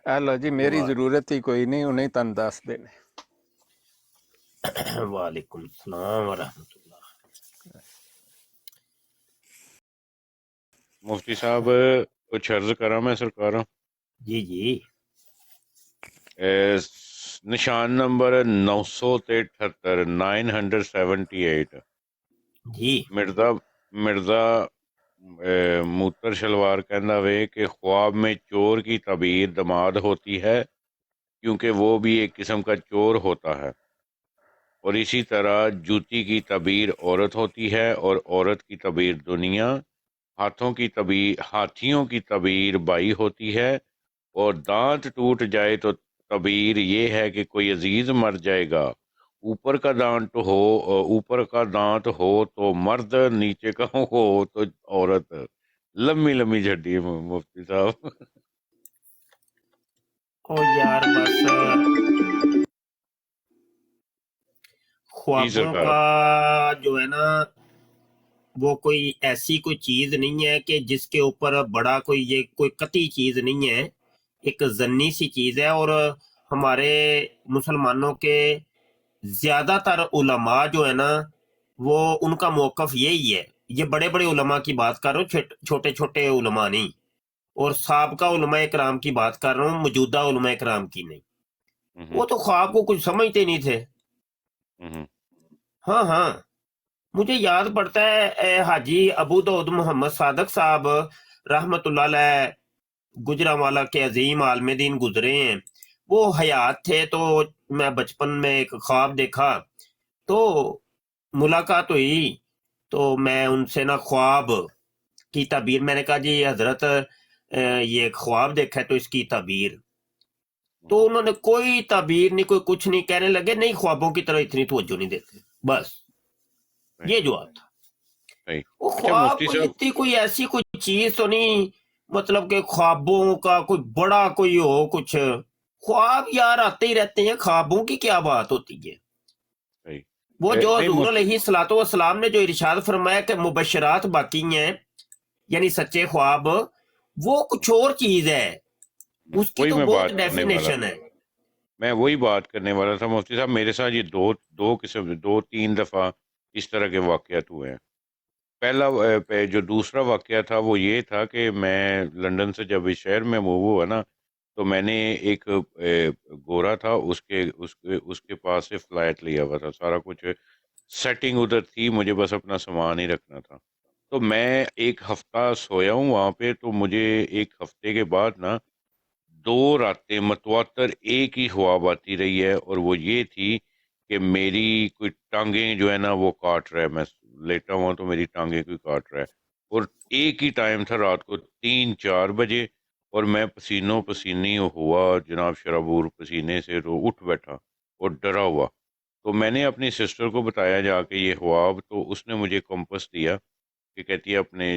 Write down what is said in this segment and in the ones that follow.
لو جی میری ضرورت ہی کوئی نہیں، انہیں تن دس دینے۔ وعلیکم السلام ورحمۃ اللہ۔ مفتی صاحب کچھ عرض کرا میں سرکار جی جی نشان نمبر 978 978 جی مرزا موتر شلوار کہندا وے کہ خواب میں چور کی تعبیر دماد ہوتی ہے کیونکہ وہ بھی ایک قسم کا چور ہوتا ہے، اور اسی طرح جوتی کی تعبیر عورت ہوتی ہے اور عورت کی تعبیر دنیا، ہاتھیوں کی تعبیر بائی ہوتی ہے، اور دانت ٹوٹ جائے تو تعبیر یہ ہے کہ کوئی عزیز مر جائے گا، اوپر کا دانت ہو تو مرد، نیچے کا ہو تو عورت۔ لمبی لمبی جھڈی ہے مفتی صاحب۔ او یار بس جی خوابوں سرکار۔ کا جو ہے نا وہ کوئی ایسی کوئی چیز نہیں ہے کہ جس کے اوپر بڑا یہ کوئی قطعی چیز نہیں ہے، ایک ضنی سی چیز ہے۔ اور ہمارے مسلمانوں کے زیادہ تر علماء جو ہے نا وہ ان کا موقف یہی ہے، یہ بڑے بڑے علماء کی بات کر رہا ہوں، چھوٹے چھوٹے علماء نہیں، اور سابقہ علماء کرام کی بات کر رہا ہوں، موجودہ علماء کرام کی نہیں۔ وہ تو خواب کو کچھ سمجھتے نہیں تھے۔ ہاں ہاں، مجھے یاد پڑتا ہے حاجی ابو داؤد محمد صادق صاحب رحمت اللہ علیہ گجرانوالہ کے عظیم عالم دین گزرے ہیں، وہ حیات تھے، تو میں بچپن میں ایک خواب دیکھا، تو ملاقات ہوئی، تو میں ان سے نا خواب کی تعبیر، میں نے کہا جی حضرت یہ ایک خواب دیکھا ہے تو اس کی تعبیر، تو انہوں نے کوئی تعبیر نہیں، کوئی کچھ نہیں، کہنے لگے نہیں خوابوں کی طرح اتنی توجہ نہیں دیتے، بس یہ جواب تھا۔ وہ اچھا خواب مفتی کوئی صاحب، اتنی کوئی ایسی کوئی چیز تو نہیں، مطلب کہ خوابوں کا کوئی بڑا کوئی ہو کچھ، خواب یار آتے ہی رہتے ہیں، خوابوں کی کیا بات ہوتی ہے؟ وہ جو نہیں حضور مفتی، علیہ الصلوۃ والسلام نے جو ارشاد فرمایا کہ مبشرات باقی ہیں، یعنی سچے خواب، وہ کچھ اور چیز ہے، اس کی وہی تو میں بہت بات کرنے والا ڈیفینیشن تھا، ہے۔ میں وہی بات کرنے والا تھا مفتی صاحب۔ میرے ساتھ یہ دو تین دفعہ اس طرح کے واقعات ہوئے ہیں۔ پہلا جو دوسرا واقعہ تھا وہ یہ تھا کہ میں لندن سے جب اس شہر میں موو ہوا نا، تو میں نے ایک گورا تھا، اس کے پاس سے فلائٹ لیا ہوا تھا، سارا کچھ سیٹنگ ادھر تھی، مجھے بس اپنا سامان ہی رکھنا تھا۔ تو میں ایک ہفتہ سویا ہوں وہاں پہ، تو مجھے ایک ہفتے کے بعد نا 2 راتیں متواتر ایک ہی خواب آتی رہی ہے، اور وہ یہ تھی کہ میری کوئی ٹانگیں جو ہے نا وہ کاٹ رہا ہے، میں لیٹا ہوا تو میری ٹانگیں کوئی کاٹ رہا ہے، اور ایک ہی ٹائم تھا رات کو 3-4 بجے، اور میں پسینوں پسینی ہوا جناب شرابور پسینے سے، تو اٹھ بیٹھا اور ڈرا ہوا۔ تو میں نے اپنی سسٹر کو بتایا جا کے یہ خواب، تو اس نے مجھے کمپس دیا کہ کہتی ہے اپنے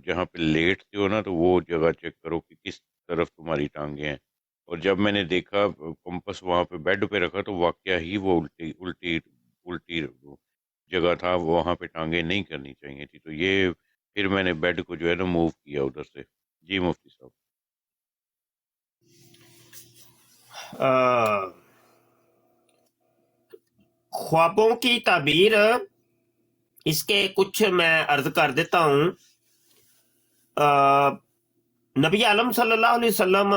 جہاں پہ لیٹتے ہو نا تو وہ جگہ چیک کرو کہ کس طرف تمہاری ٹانگیں ہیں، اور جب میں نے دیکھا کمپس وہاں پہ بیڈ پہ رکھا تو واقعہ ہی وہ الٹی جگہ تھا، وہاں پہ ٹانگیں نہیں کرنی چاہیے تھی، تو یہ پھر میں نے بیڈ کو جو ہے نا موو کیا ادھر سے۔ جی مفتی صاحب۔ خوابوں کی تعبیر، اس کے کچھ میں عرض کر دیتا ہوں۔ نبی عالم صلی اللہ علیہ وسلم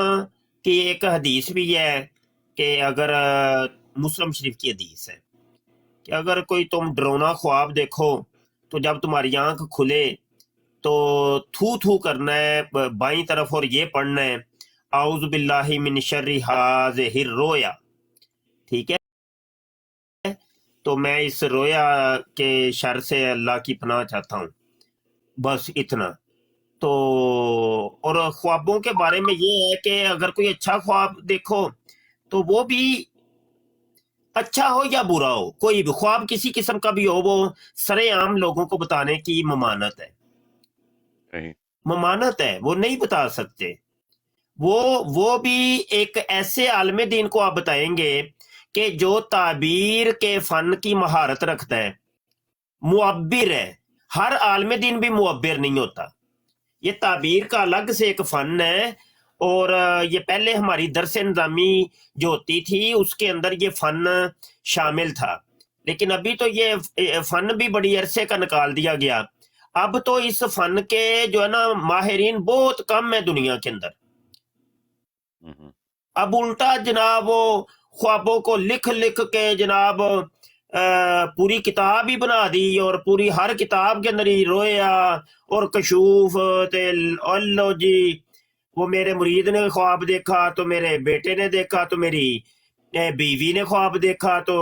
کی ایک حدیث بھی ہے کہ اگر مسلم شریف کی حدیث ہے کہ اگر کوئی تم ڈرونا خواب دیکھو تو جب تمہاری آنکھ کھلے تو تھو تھو کرنا ہے بائیں طرف، اور یہ پڑھنا ہے اعوذ باللہ من شر ھذہ الرؤیا، ٹھیک ہے؟ تو میں اس رویا کے شر سے اللہ کی پناہ چاہتا ہوں، بس اتنا۔ تو اور خوابوں کے بارے میں یہ ہے کہ اگر کوئی اچھا خواب دیکھو تو وہ بھی اچھا ہو یا برا ہو، کوئی بھی خواب کسی قسم کا بھی ہو، وہ سرے عام لوگوں کو بتانے کی ممانت ہے، ممانت ہے، وہ نہیں بتا سکتے۔ وہ بھی ایک ایسے عالم دین کو آپ بتائیں گے کہ جو تعبیر کے فن کی مہارت رکھتا ہے، معبر ہے۔ ہر عالم دین بھی معبر نہیں ہوتا، یہ تعبیر کا الگ سے ایک فن ہے، اور یہ پہلے ہماری درس نظامی جو ہوتی تھی اس کے اندر یہ فن شامل تھا، لیکن ابھی تو یہ فن بھی بڑی عرصے کا نکال دیا گیا. اب تو اس فن کے جو ہے نا ماہرین بہت کم ہے دنیا کے اندر. اب الٹا جناب وہ خوابوں کو لکھ لکھ کے جناب پوری کتاب ہی بنا دی، اور پوری ہر کتاب کے اندر ہی رویا اور کشوف تے اللہ جی وہ میرے مرید نے خواب دیکھا تو میرے بیٹے نے دیکھا تو میری بیوی نے خواب دیکھا تو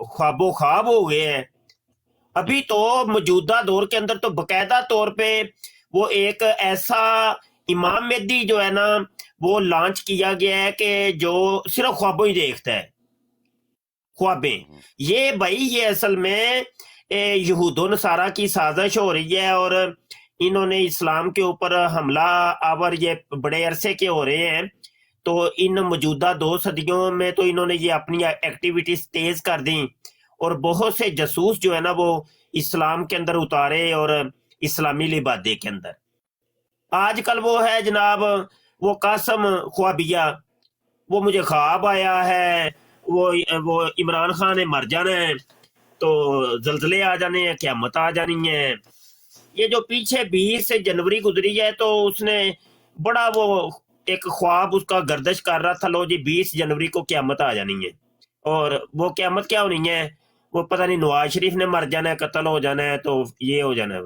خواب و خواب ہو گئے ہیں. ابھی تو موجودہ دور کے اندر تو باقاعدہ طور پہ وہ ایک ایسا امام مہدی جو ہے نا وہ لانچ کیا گیا ہے کہ جو صرف خوابوں ہی دیکھتا ہے. خوابیں یہ بھائی یہ اصل میں یہود و نصارہ کی سازش ہو رہی ہے، اور انہوں نے اسلام کے اوپر حملہ آور یہ بڑے عرصے کے ہو رہے ہیں. تو ان موجودہ 2 صدیوں میں تو انہوں نے یہ اپنی ایکٹیویٹیز تیز کر دیں، اور بہت سے جاسوس جو ہے نا وہ اسلام کے اندر اتارے اور اسلامی لبادے کے اندر. آج کل وہ ہے جناب وہ قاسم خوابیہ، وہ مجھے خواب آیا ہے وہ عمران خان نے مر جانا ہے تو زلزلے آ جانے ہیں، قیامت آ جانی ہے. یہ جو پیچھے 20 جنوری گزری ہے تو اس نے بڑا وہ ایک خواب اس کا گردش کر رہا تھا، لو جی 20 جنوری کو قیامت آ جانی ہے. اور وہ قیامت کیا ہونی ہے؟ وہ پتہ نہیں نواز شریف نے مر جانا ہے، قتل ہو جانا ہے، تو یہ ہو جانا ہے.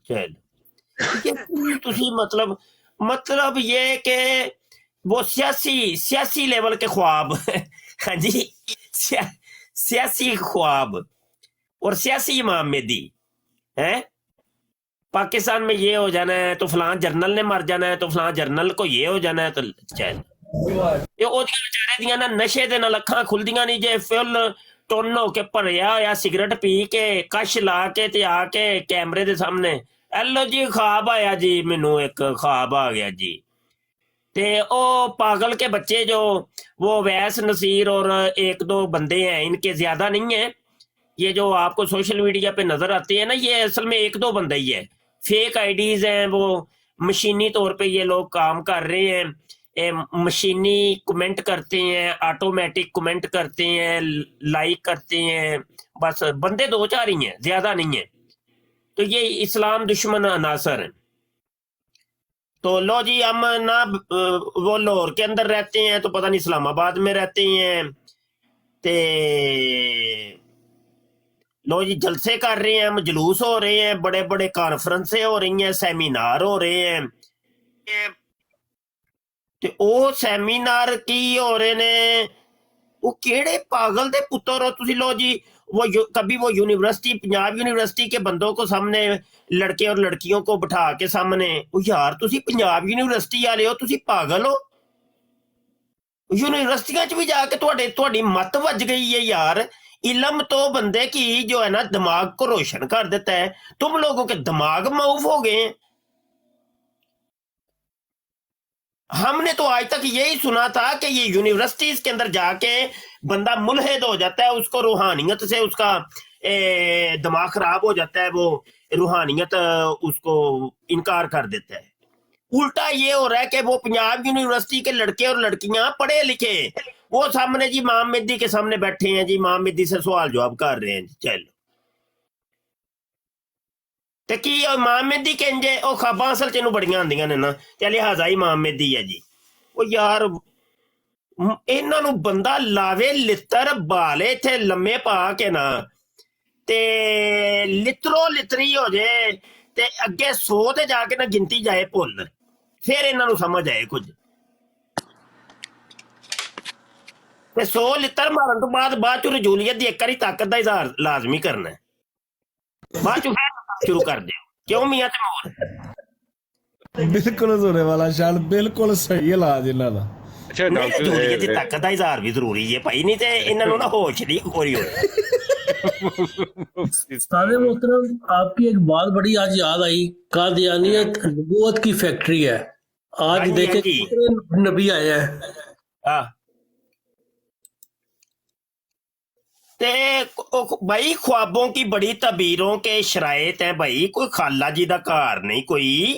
چل مطلب یہ کہ وہ سیاسی لیول کے خواب ہاں جی سیاسی خواب اور سیاسی امام مہدی ہے. پاکستان میں یہ ہو جانا ہے تو فلاں جرنل نے مر جانا ہے تو فلاں جرنل کو یہ ہو جانا ہے. تو چل بچارے دیا نا نشے دے نال اکھاں کھلدیاں نہیں جے فل ٹن ہو کے بھریا ہوا سگرٹ پی کے کش لا کے تے آ کے کیمرے دے سامنے ایلو جی خواب آیا جی مینوں ایک خواب آ گیا جی. تے او پاگل کے بچے جو وہ ویس نصیر اور 1-2 بندے ہیں، ان کے زیادہ نہیں ہیں، یہ جو آپ کو سوشل میڈیا پہ نظر آتے ہیں نا یہ اصل میں 1-2 بندے ہی ہے. فیک آئی ڈیز ہیں، وہ مشینی طور پہ یہ لوگ کام کر رہے ہیں، مشینی کمنٹ کرتے ہیں، آٹومیٹک کمنٹ کرتے ہیں، لائک کرتے ہیں، بس بندے 2-4 ہی ہیں، زیادہ نہیں ہیں. تو یہ اسلام دشمن عناصر ہیں. تو لو جی ہم نہ وہ لاہور کے اندر رہتے ہیں تو پتہ نہیں اسلام آباد میں رہتے ہیں، تے لو جی جلسے کر رہے ہیں، جلوس ہو رہے ہیں، بڑے بڑے کانفرنسیں ہو رہی ہیں، سیمینار ہو رہے ہیں. تے او سیمینار کی ہو رہے نے وہ کیڑے پاگل دے پتر ہو تسی. لو جی وہ کبھی وہ یونیورسٹی پنجاب یونیورسٹی کے بندوں کو سامنے لڑکے اور لڑکیوں کو بٹھا کے سامنے وہ یار تسی پنجاب یونیورسٹی والے ہو، تسی پاگل ہو. یونیورسٹیاں چ بھی جا کے تہاڈی مت وج گئی ہے یار. علم تو بندے کی جو ہے نا دماغ کو روشن کر دیتا ہے، تم لوگوں کے دماغ معوف ہو گئے ہیں. ہم نے تو آج تک یہی سنا تھا کہ یہ یونیورسٹیز کے اندر جا کے بندہ ملحد ہو جاتا ہے، اس کو روحانیت سے اس کا دماغ خراب ہو جاتا ہے، وہ روحانیت اس کو انکار کر دیتا ہے. الٹا یہ ہو رہا ہے کہ وہ پنجاب یونیورسٹی کے لڑکے اور لڑکیاں پڑھے لکھے وہ سامنے جی امام مہدی کے سامنے بیٹھے ہیں جی، امام مہدی سے سوال جواب کر رہے ہیں. چلو تے کی امام مہدی کہنجے او خواباں اصل چ بڑیاں آندیاں نے نا، تے لہٰذا امام مہدی ہے جی. او یار انہاں نو بندہ لاوے لتر بالے تھے لمے پا کے نا تے لترو لتری ہو جائے تے اگے 100 تے جا کے نا گنتی جائے بھول، پھر انہاں نو سمجھ آئے کچھ. تے 100 لتر مارن تو بعد چ رجولیت دی ایک واری طاقت دا اظہار لازمی کرنا ہے، بعد چ شروع کر دے. کیوں میاں تے مور بالکل ہونے والا شان بالکل صحیح علاج انہاں دا. اچھا نہیں ڈاکٹر رجولیت دی طاقت دا اظہار بھی ضروری ہے بھائی، نہیں تے انہاں نو نا ہوش نہیں کوئی ہو. استاد محترم آپ کی ایک بات بڑی آج یاد آئی، قادیانیت نبوت کی فیکٹری ہے. ہاں آج جی دیکھیں ہاں جی کتنے نبی آئے ہیں. ہاں تے بھائی خوابوں کی بڑی تعبیروں کے شرائط ہیں بھائی. کوئی خالہ جی دا گھر نہیں، کوئی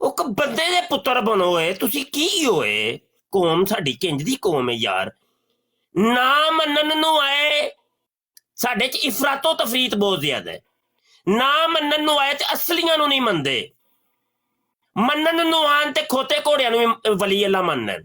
ਉਹ ਬੰਦੇ ਦੇ ਪੁੱਤਰ ਬਣੋ ਏ, ਤੁਸੀਂ ਕੀ ਹੋਏ? ਕੌਮ ਸਾਡੀ ਕਿੰਜ ਦੀ ਕੌਮ ਹੈ ਯਾਰ, ਨਾ ਮੰਨਣ ਨੂੰ ਆਏ ਸਾਡੇ ਚ ਇਫਰਾਤੋ ਤਫਰੀਤ ਬਹੁਤ ਜ਼ਿਆਦਾ ਹੈ, ਨਾ ਮੰਨਣ ਨੂੰ ਆਏ ਤੇ ਅਸਲੀਆਂ ਨੂੰ ਨਹੀਂ ਮੰਨਦੇ, ਮੰਨਣ ਨੂੰ ਆਣ ਤੇ ਖੋਤੇ ਘੋੜਿਆਂ ਨੂੰ ਵੀ ਵਲੀ ਅੱਲਾ ਮੰਨਣ।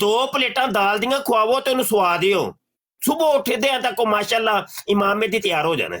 2 ਪਲੇਟਾਂ ਦਾਲ ਦੀਆਂ ਖਵਾਵੋ ਤੇ ਉਹਨੂੰ ਸਵਾ ਦਿਓ, ਸੁਬਹ ਉੱਠਦੇ ਆ ਤੱਕ ਮਾਸ਼ਾਅੱਲਾ ਇਮਾਮ ਮੇਹਦੀ ਤਿਆਰ ਹੋ ਜਾਣਾ।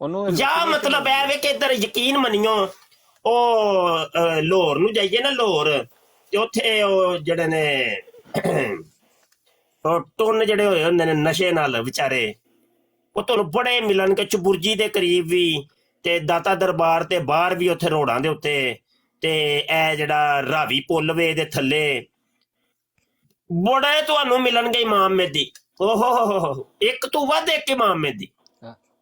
ਉਹਨੂੰ ਜਾਂ ਮਤਲਬ ਇਹ ਵੇ ਕਿ ਇੱਧਰ ਯਕੀਨ ਮੰਨਿਓ ਉਹ ਲਾਹੌਰ ਨੂੰ ਜਾਈਏ ਨਾ, ਲਾਹੌਰ ਤੇ ਉੱਥੇ ਉਹ ਜਿਹੜੇ ਨੇ ਉਹ ਟੁੰਨ ਜਿਹੜੇ ਹੋਏ ਹੁੰਦੇ ਨੇ ਨਸ਼ੇ ਨਾਲ ਵਿਚਾਰੇ, ਉਹ ਤੁਹਾਨੂੰ ਬੜੇ ਮਿਲਣਗੇ ਚਬੁਰਜੀ ਦੇ ਕਰੀਬ ਵੀ ਤੇ ਦਾਤਾ ਦਰਬਾਰ ਤੇ ਬਾਹਰ ਵੀ, ਉੱਥੇ ਰੋਡਾਂ ਦੇ ਉੱਤੇ ਤੇ ਇਹ ਜਿਹੜਾ ਰਾਵੀ ਪੁੱਲ ਵੇ ਦੇ ਥੱਲੇ ਬੜੇ ਤੁਹਾਨੂੰ ਮਿਲਣਗੇ ਇਮਾਮ ਮੇਹਦੀ। ਓਹੋ ਇੱਕ ਤੋਂ ਵੱਧ ਇੱਕ ਇਮਾਮ ਮੇਹਦੀ।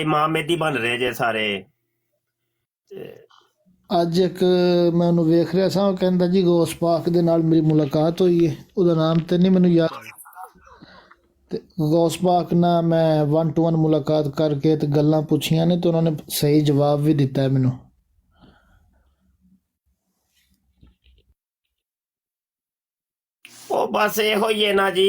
ਇਮਾਮ ਮੇਹਦੀ ਬਣ ਰਹੇ ਜੇ ਸਾਰੇ। ਅੱਜ ਇੱਕ ਮੈਂ ਉਹਨੂੰ ਵੇਖ ਰਿਹਾ ਸਾਂ, ਉਹ ਕਹਿੰਦਾ ਜੀ ਗੌਸ ਪਾਕ ਦੇ ਨਾਲ ਮੇਰੀ ਮੁਲਾਕਾਤ ਹੋਈ ਹੈ, ਉਹਦਾ ਨਾਮ ਤੇ ਨਹੀਂ ਮੈਨੂੰ ਯਾਦ, ਤੇ ਗੌਸ ਪਾਕ ਨਾਲ ਮੈਂ 1 to 1 ਮੁਲਾਕਾਤ ਕਰਕੇ ਤੇ ਗੱਲਾਂ ਪੁੱਛੀਆਂ ਨੇ, ਤੇ ਉਹਨਾਂ ਨੇ ਸਹੀ ਜਵਾਬ ਵੀ ਦਿੱਤਾ ਹੈ ਮੈਨੂੰ। ਉਹ ਬਸ ਇਹੋ ਹੀ ਹੈ ਨਾ ਜੀ,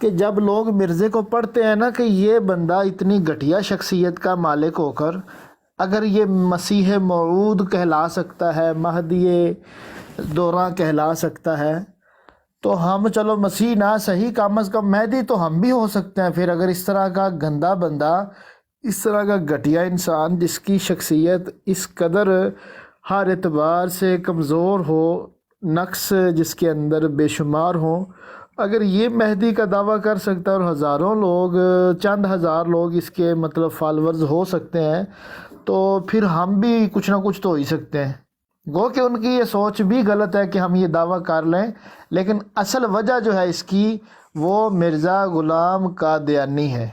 کہ جب لوگ مرزے کو پڑھتے ہیں نا کہ یہ بندہ اتنی گھٹیا شخصیت کا مالک ہو کر اگر یہ مسیح موعود کہلا سکتا ہے، مہدی دوراں کہلا سکتا ہے، تو ہم چلو مسیح نہ صحیح کم از کم مہدی تو ہم بھی ہو سکتے ہیں۔ پھر اگر اس طرح کا گندا بندہ، اس طرح کا گھٹیا انسان جس کی شخصیت اس قدر ہر اعتبار سے کمزور ہو، نقص جس کے اندر بے شمار ہوں، اگر یہ مہدی کا دعویٰ کر سکتا ہے اور ہزاروں لوگ، چند ہزار لوگ اس کے مطلب فالورز ہو سکتے ہیں، تو پھر ہم بھی کچھ نہ کچھ تو ہو ہی سکتے ہیں۔ گو کہ ان کی یہ سوچ بھی غلط ہے کہ ہم یہ دعویٰ کر لیں، لیکن اصل وجہ جو ہے اس کی وہ مرزا غلام قادیانی ہے۔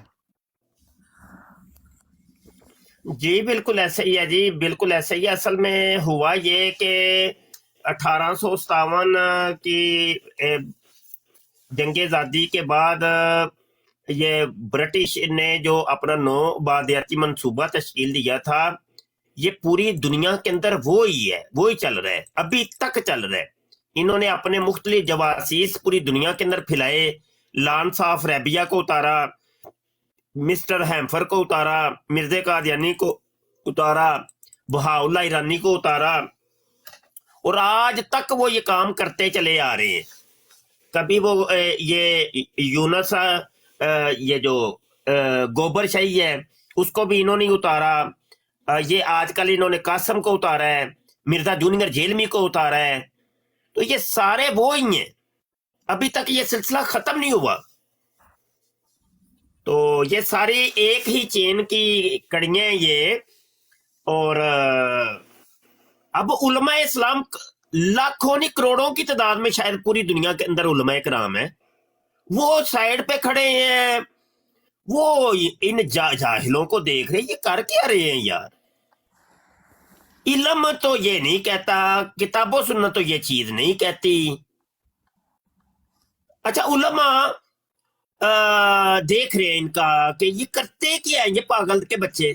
جی بالکل ایسا ہی ہے، جی بالکل ایسا ہی ہے۔ اصل میں ہوا یہ کہ 1857 کی جنگ آزادی کے بعد یہ برٹش نے جو اپنا نو آبادیاتی منصوبہ تشکیل دیا تھا، یہ پوری دنیا کے اندر وہی ہے، وہی چل رہا ہے، ابھی تک چل رہا ہے۔ انہوں نے اپنے مختلف جواسیس پوری دنیا کے اندر پھیلائے، لانس آف ریبیا کو اتارا، مسٹر ہیمفر کو اتارا، مرزا قادیانی کو اتارا، بہاء اللہ ایرانی کو اتارا، اور آج تک وہ یہ کام کرتے چلے آ رہے ہیں۔ کبھی وہ یہ یونس یہ جو گوبر شاہی ہے اس کو بھی انہوں نے اتارا، یہ آج کل انہوں نے قاسم کو اتارا ہے، مرزا جونیئر جیلمی کو اتارا ہے، تو یہ سارے وہ ہی ہیں، ابھی تک یہ سلسلہ ختم نہیں ہوا۔ تو یہ ساری ایک ہی چین کی کڑیاں ہیں یہ۔ اور اب علماء اسلام لاکھوں نہیں کروڑوں کی تعداد میں شاید پوری دنیا کے اندر علماء کرام ہیں، وہ سائیڈ پہ کھڑے ہیں، وہ ان جاہلوں کو دیکھ رہے ہیں، یہ کر کیا رہے ہیں یار؟ علم تو یہ نہیں کہتا، کتاب و سنت تو یہ چیز نہیں کہتی۔ اچھا علماء دیکھ رہے ہیں ان کا کہ یہ کرتے کیا ہے، یہ پاگل کے بچے،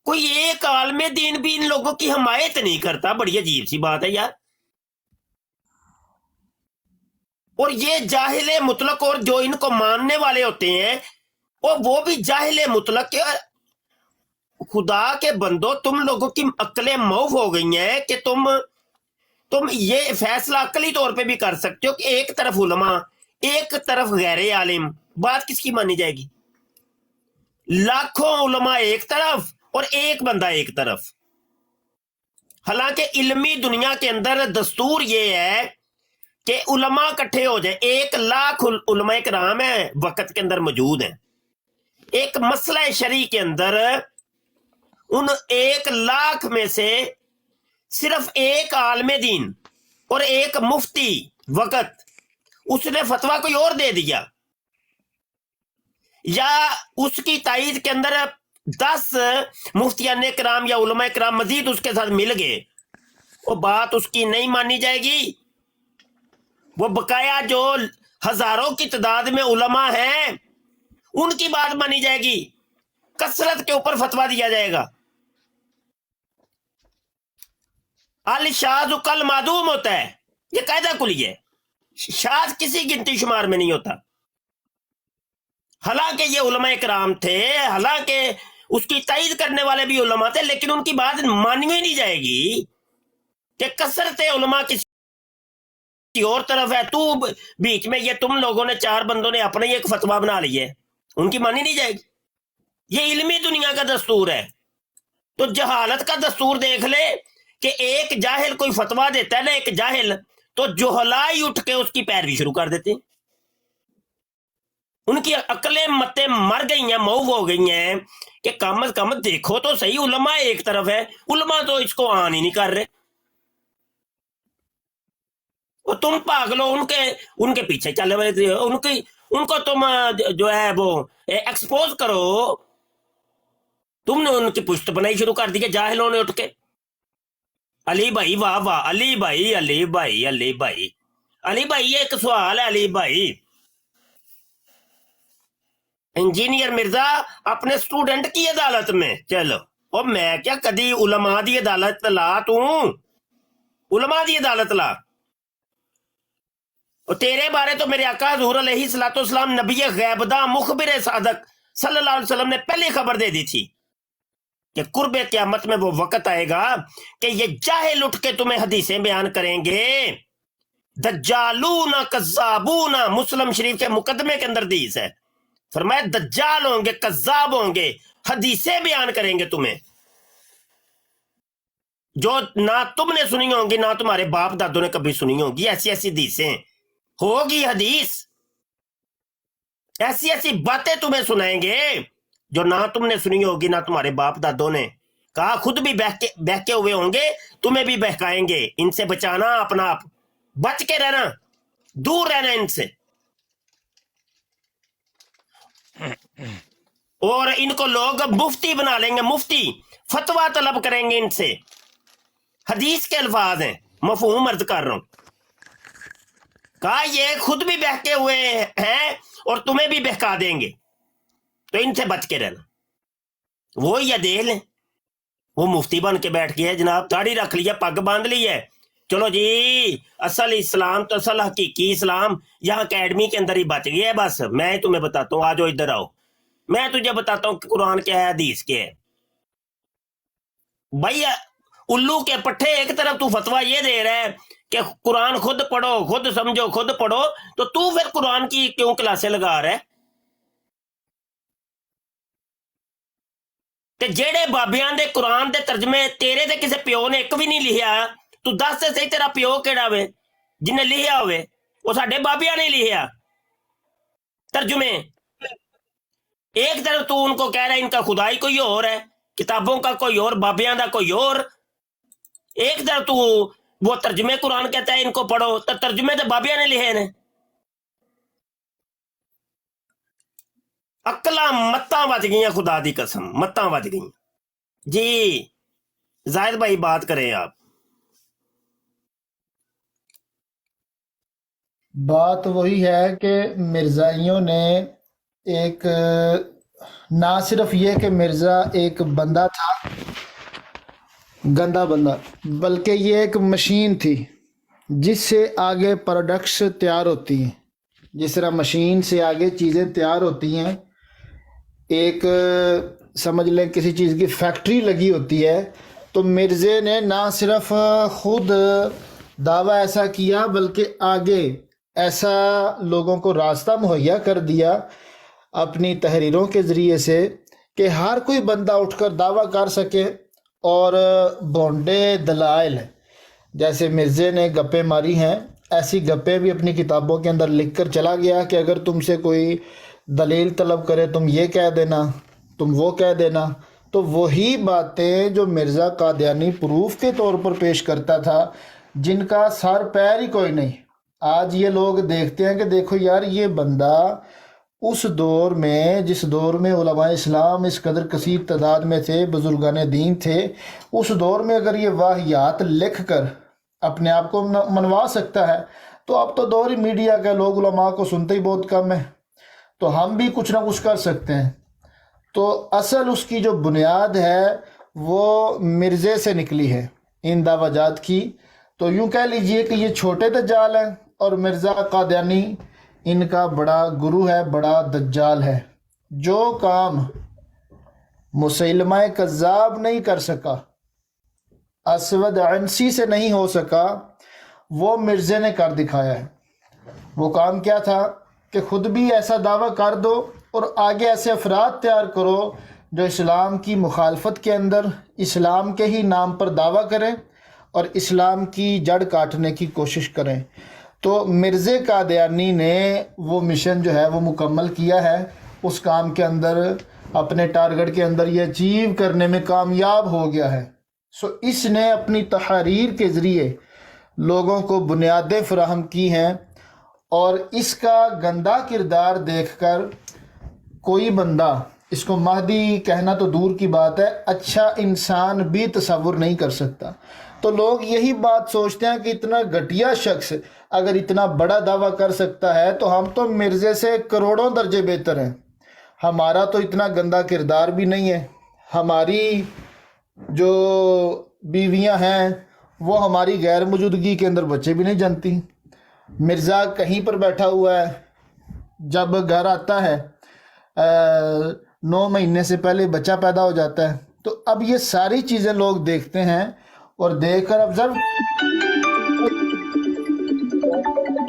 کوئی ایک عالم دین بھی ان لوگوں کی حمایت نہیں کرتا، بڑی عجیب سی بات ہے یار۔ اور یہ جاہل مطلق، اور جو ان کو ماننے والے ہوتے ہیں وہ بھی جاہل مطلق کے۔ خدا کے بندو، تم لوگوں کی عقلیں معاف ہو گئی ہیں کہ تم یہ فیصلہ عقلی طور پہ بھی کر سکتے ہو کہ ایک طرف علماء، ایک طرف غیر عالم، بات کس کی مانی جائے گی؟ لاکھوں علماء ایک طرف اور ایک بندہ ایک طرف۔ حالانکہ علمی دنیا کے اندر دستور یہ ہے کہ علماء کٹھے ہو جائیں، 1,00,000 علماء کرام ہیں وقت کے اندر موجود ہیں، ایک مسئلہ شرعی کے اندر ان 1,00,000 میں سے صرف ایک عالم دین اور ایک مفتی وقت اس نے فتویٰ کوئی اور دے دیا، یا اس کی تائید کے اندر 10 مفتیان کرام یا علماء کرام مزید اس کے ساتھ مل گئے، وہ بات اس کی نہیں مانی جائے گی۔ وہ بقایا جو ہزاروں کی تعداد میں علماء ہیں ان کی بات مانی جائے گی، کثرت کے اوپر فتویٰ دیا جائے گا۔ الشاذ کل معدوم ہوتا ہے، یہ قاعدہ کلی ہے، شاذ کسی گنتی شمار میں نہیں ہوتا۔ حالانکہ یہ علماء کرام تھے، حالانکہ اس کی تائید کرنے والے بھی علماء تھے، لیکن ان کی بات مانی ہوئی نہیں جائے گی کہ کثرت علماء کسی اور طرف ہے، تو بیچ میں یہ تم لوگوں نے 4 بندوں نے اپنے ہی ایک فتویٰ بنا لی ہے، ان کی مانی نہیں جائے گی۔ یہ علمی دنیا کا دستور ہے۔ تو جہالت کا دستور دیکھ لے کہ ایک جاہل کوئی فتویٰ دیتا ہے نا، ایک جاہل، تو جہلا ہی اٹھ کے اس کی پیروی شروع کر دیتے ہیں۔ ان کی عقلیں متیں مر گئی ہیں، معاف ہو گئی ہیں کہ کم از کم دیکھو تو صحیح، علماء ایک طرف ہے، علماء تو اس کو آن ہی نہیں کر رہے، اور تم پاگلو ان کے پیچھے چل رہے تھے، ان کو تم جو ہے وہ ایکسپوز کرو، تم نے ان کی پشت بنائی شروع کر دی کہ جاہلوں نے اٹھ کے۔ علی بھائی واہ واہ، علی بھائی علی بھائی علی بھائی علی بھائی، ایک سوال ہے علی بھائی، انجینئر مرزا اپنے سٹوڈنٹ کی عدالت میں چلو، اور میں کیا کدی علماء دی عدالت لا، علماء دی عدالت لا، اور تیرے بارے تو میرے آقا حضور علیہ الصلوۃ والسلام نبی غیبدہ مخبر صادق صلی اللہ علیہ وسلم نے پہلے خبر دے دی تھی کہ قرب قیامت میں وہ وقت آئے گا کہ یہ جاہل اٹھ کے تمہیں حدیثیں بیان کریں گے، دجالون کذابون، مسلم شریف کے مقدمے کے اندر حدیث ہے، فرمایا دجال ہوں گے، کذاب ہوں گے، حدیثیں بیان کریں گے تمہیں جو نہ تم نے سنی ہوں گی نہ تمہارے باپ دادوں نے کبھی سنی ہوں گی۔ ایسی ایسی حدیثیں ہوگی، حدیث ایسی ایسی باتیں تمہیں سنائیں گے جو نہ تم نے سنی ہوگی نہ تمہارے باپ دادوں نے، کہا خود بھی بہکے ہوئے ہوں گے، تمہیں بھی بہکائیں گے۔ ان سے بچانا اپنا آپ، بچ کے رہنا، دور رہنا ان سے، اور ان کو لوگ مفتی بنا لیں گے، مفتی فتویٰ طلب کریں گے ان سے۔ حدیث کے الفاظ ہیں، مفہوم عرض کر رہا ہوں، کہا یہ خود بھی بہکے ہوئے ہیں اور تمہیں بھی بہکا دیں گے، تو ان سے بچ کے رہنا۔ وہ یا دیکھ لیں، وہ مفتی بن کے بیٹھ گیا ہے جناب، داڑھی رکھ لیا، پگ باندھ لی ہے، چلو جی اصل اسلام تو اصل حقیقی اسلام یہاں اکیڈمی کے اندر ہی بچ گیا ہے۔ بس میں تمہیں بتاتا ہوں، آ جاؤ ادھر آؤ، میں تجھے بتاتا ہوں کہ قرآن کیا ہے، حدیث کیا ہے۔ بھائی الو کے پٹھے، ایک طرف تو فتویٰ یہ دے رہا ہے کہ قرآن خود پڑھو، خود سمجھو، خود پڑھو، تو پھر قرآن کی کیوں کلاسیں لگا رہا ہے؟ کہ جیڑے بابیاں دے قرآن دے ترجمے تیرے دے کسے پیو نے ایک بھی نہیں لکھیا، تو دس سے صحیح تیرا پیو کیڑا ہوئے جن نے لکھیا ہوئے؟ وہ ساڈے بابیاں نے لکھیا ترجمے۔ ایک طرف تو ان کو کہہ رہا ہے ان کا خدائی کوئی اور ہے، کتابوں کا کوئی اور، بابیاں دا کوئی اور، ایک طرف تو وہ ترجمے قرآن کہتا ہے ان کو پڑھو، تو ترجمے تو بابیاں نے لکھے نے۔ عقلاں متاں وج گئیاں، خدا دی قسم متاں وج گئیاں۔ جی زاہد بھائی بات کریں آپ۔ بات وہی ہے کہ مرزائیوں نے ایک، نہ صرف یہ کہ مرزا ایک بندہ تھا گندا بندہ، بلکہ یہ ایک مشین تھی جس سے آگے پروڈکٹس تیار ہوتی ہیں۔ جس طرح مشین سے آگے چیزیں تیار ہوتی ہیں، ایک سمجھ لیں کسی چیز کی فیکٹری لگی ہوتی ہے، تو مرزے نے نہ صرف خود دعویٰ ایسا کیا بلکہ آگے ایسا لوگوں کو راستہ مہیا کر دیا اپنی تحریروں کے ذریعے سے کہ ہر کوئی بندہ اٹھ کر دعویٰ کر سکے، اور بونڈے دلائل جیسے مرزے نے گپیں ماری ہیں، ایسی گپیں بھی اپنی کتابوں کے اندر لکھ کر چلا گیا کہ اگر تم سے کوئی دلیل طلب کرے تم یہ کہہ دینا، تم وہ کہہ دینا، تو وہی باتیں جو مرزا قادیانی پروف کے طور پر پیش کرتا تھا، جن کا سر پیر ہی کوئی نہیں۔ آج یہ لوگ دیکھتے ہیں کہ دیکھو یار یہ بندہ اس دور میں، جس دور میں علماء اسلام اس قدر کثیر تعداد میں تھے، بزرگان دین تھے، اس دور میں اگر یہ واہیات لکھ کر اپنے آپ کو منوا سکتا ہے، تو اب تو دور ہی میڈیا کا، لوگ علماء کو سنتے ہی بہت کم ہے، تو ہم بھی کچھ نہ کچھ کر سکتے ہیں۔ تو اصل اس کی جو بنیاد ہے وہ مرزے سے نکلی ہے ان دعویٰ جات کی۔ تو یوں کہہ لیجئے کہ یہ چھوٹے دجال ہیں، اور مرزا قادیانی ان کا بڑا گرو ہے، بڑا دجال ہے۔ جو کام مسیلمہ کذاب نہیں کر سکا، اسود عنسی سے نہیں ہو سکا، وہ مرزے نے کر دکھایا ہے۔ وہ کام کیا تھا کہ خود بھی ایسا دعویٰ کر دو اور آگے ایسے افراد تیار کرو جو اسلام کی مخالفت کے اندر اسلام کے ہی نام پر دعویٰ کریں اور اسلام کی جڑ کاٹنے کی کوشش کریں۔ تو مرزا قادیانی نے وہ مشن جو ہے وہ مکمل کیا ہے، اس کام کے اندر اپنے ٹارگٹ کے اندر یہ اچیو کرنے میں کامیاب ہو گیا ہے۔ اس نے اپنی تحریر کے ذریعے لوگوں کو بنیادیں فراہم کی ہیں، اور اس کا گندا کردار دیکھ کر کوئی بندہ، اس کو مہدی کہنا تو دور کی بات ہے، اچھا انسان بھی تصور نہیں کر سکتا۔ تو لوگ یہی بات سوچتے ہیں کہ اتنا گھٹیا شخص اگر اتنا بڑا دعویٰ کر سکتا ہے تو ہم تو مرزے سے کروڑوں درجے بہتر ہیں، ہمارا تو اتنا گندا کردار بھی نہیں ہے، ہماری جو بیویاں ہیں وہ ہماری غیر موجودگی کے اندر بچے بھی نہیں جنتی۔ مرزا کہیں پر بیٹھا ہوا ہے، جب گھر آتا ہے 9 مہینے سے پہلے بچہ پیدا ہو جاتا ہے. تو اب یہ ساری چیزیں لوگ دیکھتے ہیں اور دیکھ کر ابزرو،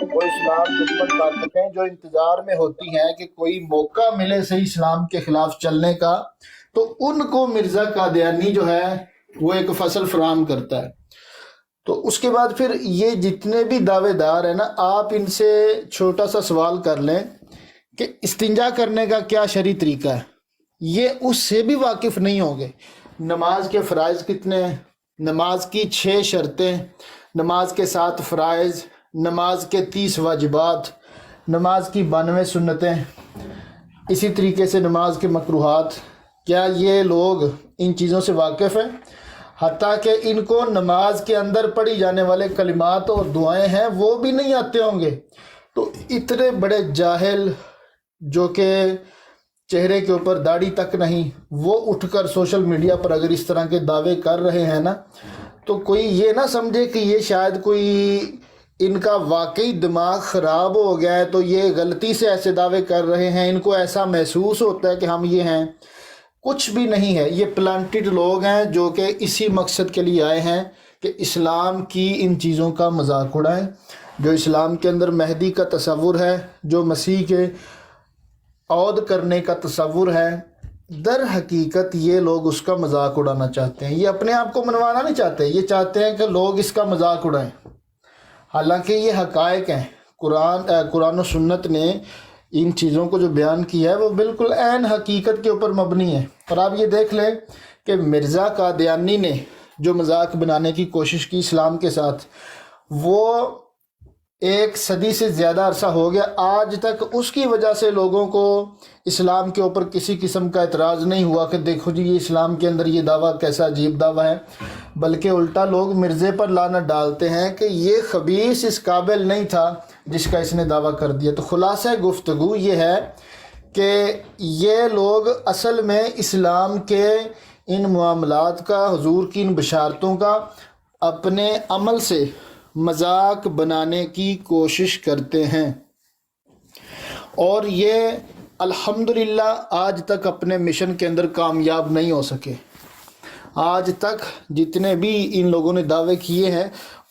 وہ اسلام دشمن طاقتیں جو انتظار میں ہوتی ہیں کہ کوئی موقع ملے صحیح اسلام کے خلاف چلنے کا، تو ان کو مرزا قادیانی جو ہے وہ ایک فصل فراہم کرتا ہے. تو اس کے بعد پھر یہ جتنے بھی دعوے دار ہیں نا، آپ ان سے چھوٹا سا سوال کر لیں کہ استنجا کرنے کا کیا شرعی طریقہ ہے، یہ اس سے بھی واقف نہیں ہوں گے. نماز کے فرائض کتنے ہیں، نماز کی 6 شرطیں، نماز کے 7 فرائض، نماز کے 30 واجبات، نماز کی 92 سنتیں، اسی طریقے سے نماز کے مکروہات. کیا یہ لوگ ان چیزوں سے واقف ہیں؟ حتیٰ کہ ان کو نماز کے اندر پڑھی جانے والے کلمات اور دعائیں ہیں وہ بھی نہیں آتے ہوں گے. تو اتنے بڑے جاہل جو کہ چہرے کے اوپر داڑھی تک نہیں، وہ اٹھ کر سوشل میڈیا پر اگر اس طرح کے دعوے کر رہے ہیں نا، تو کوئی یہ نہ سمجھے کہ یہ شاید کوئی ان کا واقعی دماغ خراب ہو گیا ہے تو یہ غلطی سے ایسے دعوے کر رہے ہیں، ان کو ایسا محسوس ہوتا ہے کہ ہم یہ ہیں. کچھ بھی نہیں ہے. یہ پلانٹڈ لوگ ہیں جو کہ اسی مقصد کے لیے آئے ہیں کہ اسلام کی ان چیزوں کا مذاق اڑائیں. جو اسلام کے اندر مہدی کا تصور ہے، جو مسیح کے عود کرنے کا تصور ہے، در حقیقت یہ لوگ اس کا مذاق اڑانا چاہتے ہیں. یہ اپنے آپ کو منوانا نہیں چاہتے، یہ چاہتے ہیں کہ لوگ اس کا مذاق اڑائیں. حالانکہ یہ حقائق ہیں. قرآن و سنت نے ان چیزوں کو جو بیان کیا ہے وہ بالکل عین حقیقت کے اوپر مبنی ہے. اور آپ یہ دیکھ لیں کہ مرزا قادیانی نے جو مذاق بنانے کی کوشش کی اسلام کے ساتھ، وہ 1 صدی سے زیادہ عرصہ ہو گیا، آج تک اس کی وجہ سے لوگوں کو اسلام کے اوپر کسی قسم کا اعتراض نہیں ہوا کہ دیکھو جی یہ اسلام کے اندر یہ دعویٰ کیسا عجیب دعویٰ ہے. بلکہ الٹا لوگ مرزے پر لعنت ڈالتے ہیں کہ یہ خبیث اس قابل نہیں تھا جس کا اس نے دعویٰ کر دیا. تو خلاصہ گفتگو یہ ہے کہ یہ لوگ اصل میں اسلام کے ان معاملات کا، حضور کی ان بشارتوں کا اپنے عمل سے مذاق بنانے کی کوشش کرتے ہیں. اور یہ الحمدللہ آج تک اپنے مشن کے اندر کامیاب نہیں ہو سکے. آج تک جتنے بھی ان لوگوں نے دعوے کیے ہیں،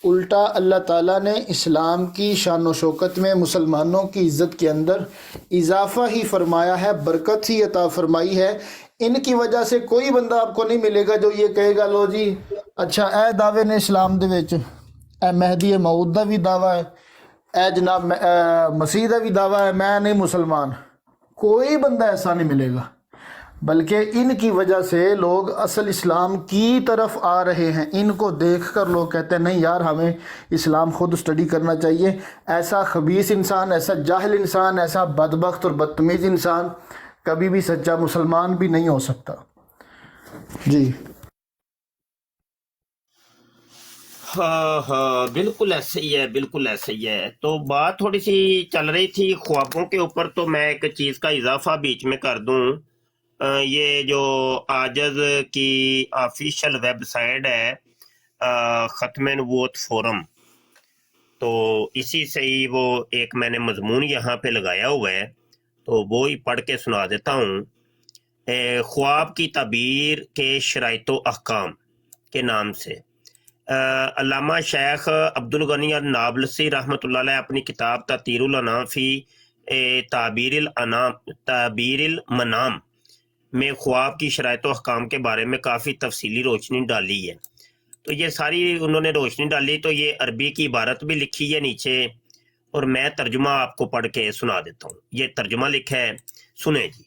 الٹا اللہ تعالیٰ نے اسلام کی شان و شوکت میں، مسلمانوں کی عزت کے اندر اضافہ ہی فرمایا ہے، برکت ہی عطا فرمائی ہے. ان کی وجہ سے کوئی بندہ آپ کو نہیں ملے گا جو یہ کہے گا لو جی اچھا اے دعوے نے اسلام دے وچ اے مہدی موعود دا بھی دعویٰ ہے، اے جناب مسیح دا بھی دعویٰ ہے، میں نہیں مسلمان. کوئی بندہ ایسا نہیں ملے گا. بلکہ ان کی وجہ سے لوگ اصل اسلام کی طرف آ رہے ہیں. ان کو دیکھ کر لوگ کہتے ہیں نہیں یار ہمیں اسلام خود اسٹڈی کرنا چاہیے. ایسا خبیث انسان، ایسا جاہل انسان، ایسا بدبخت اور بدتمیز انسان کبھی بھی سچا مسلمان بھی نہیں ہو سکتا. جی ہاں بالکل ایسے ہی ہے، بالکل ایسے ہی ہے. تو بات تھوڑی سی چل رہی تھی خوابوں کے اوپر، تو میں ایک چیز کا اضافہ بیچ میں کر دوں. یہ جو آجز کی آفیشیل ویب سائٹ ہے ختم نبوت فورم، تو اسی سے ہی وہ ایک میں نے مضمون یہاں پہ لگایا ہوا ہے، تو وہ ہی پڑھ کے سنا دیتا ہوں. خواب کی تعبیر کے شرائط و احکام کے نام سے علامہ شیخ عبدالغنی النابلسی رحمۃ اللہ علیہ اپنی کتاب تطہیر الانام فی تعبیر المنام میں خواب کی شرائط و احکام کے بارے میں کافی تفصیلی روشنی ڈالی ہے. تو یہ ساری انہوں نے روشنی ڈالی. تو یہ عربی کی عبارت بھی لکھی ہے نیچے، اور میں ترجمہ آپ کو پڑھ کے سنا دیتا ہوں. یہ ترجمہ لکھا ہے، سنیں جی.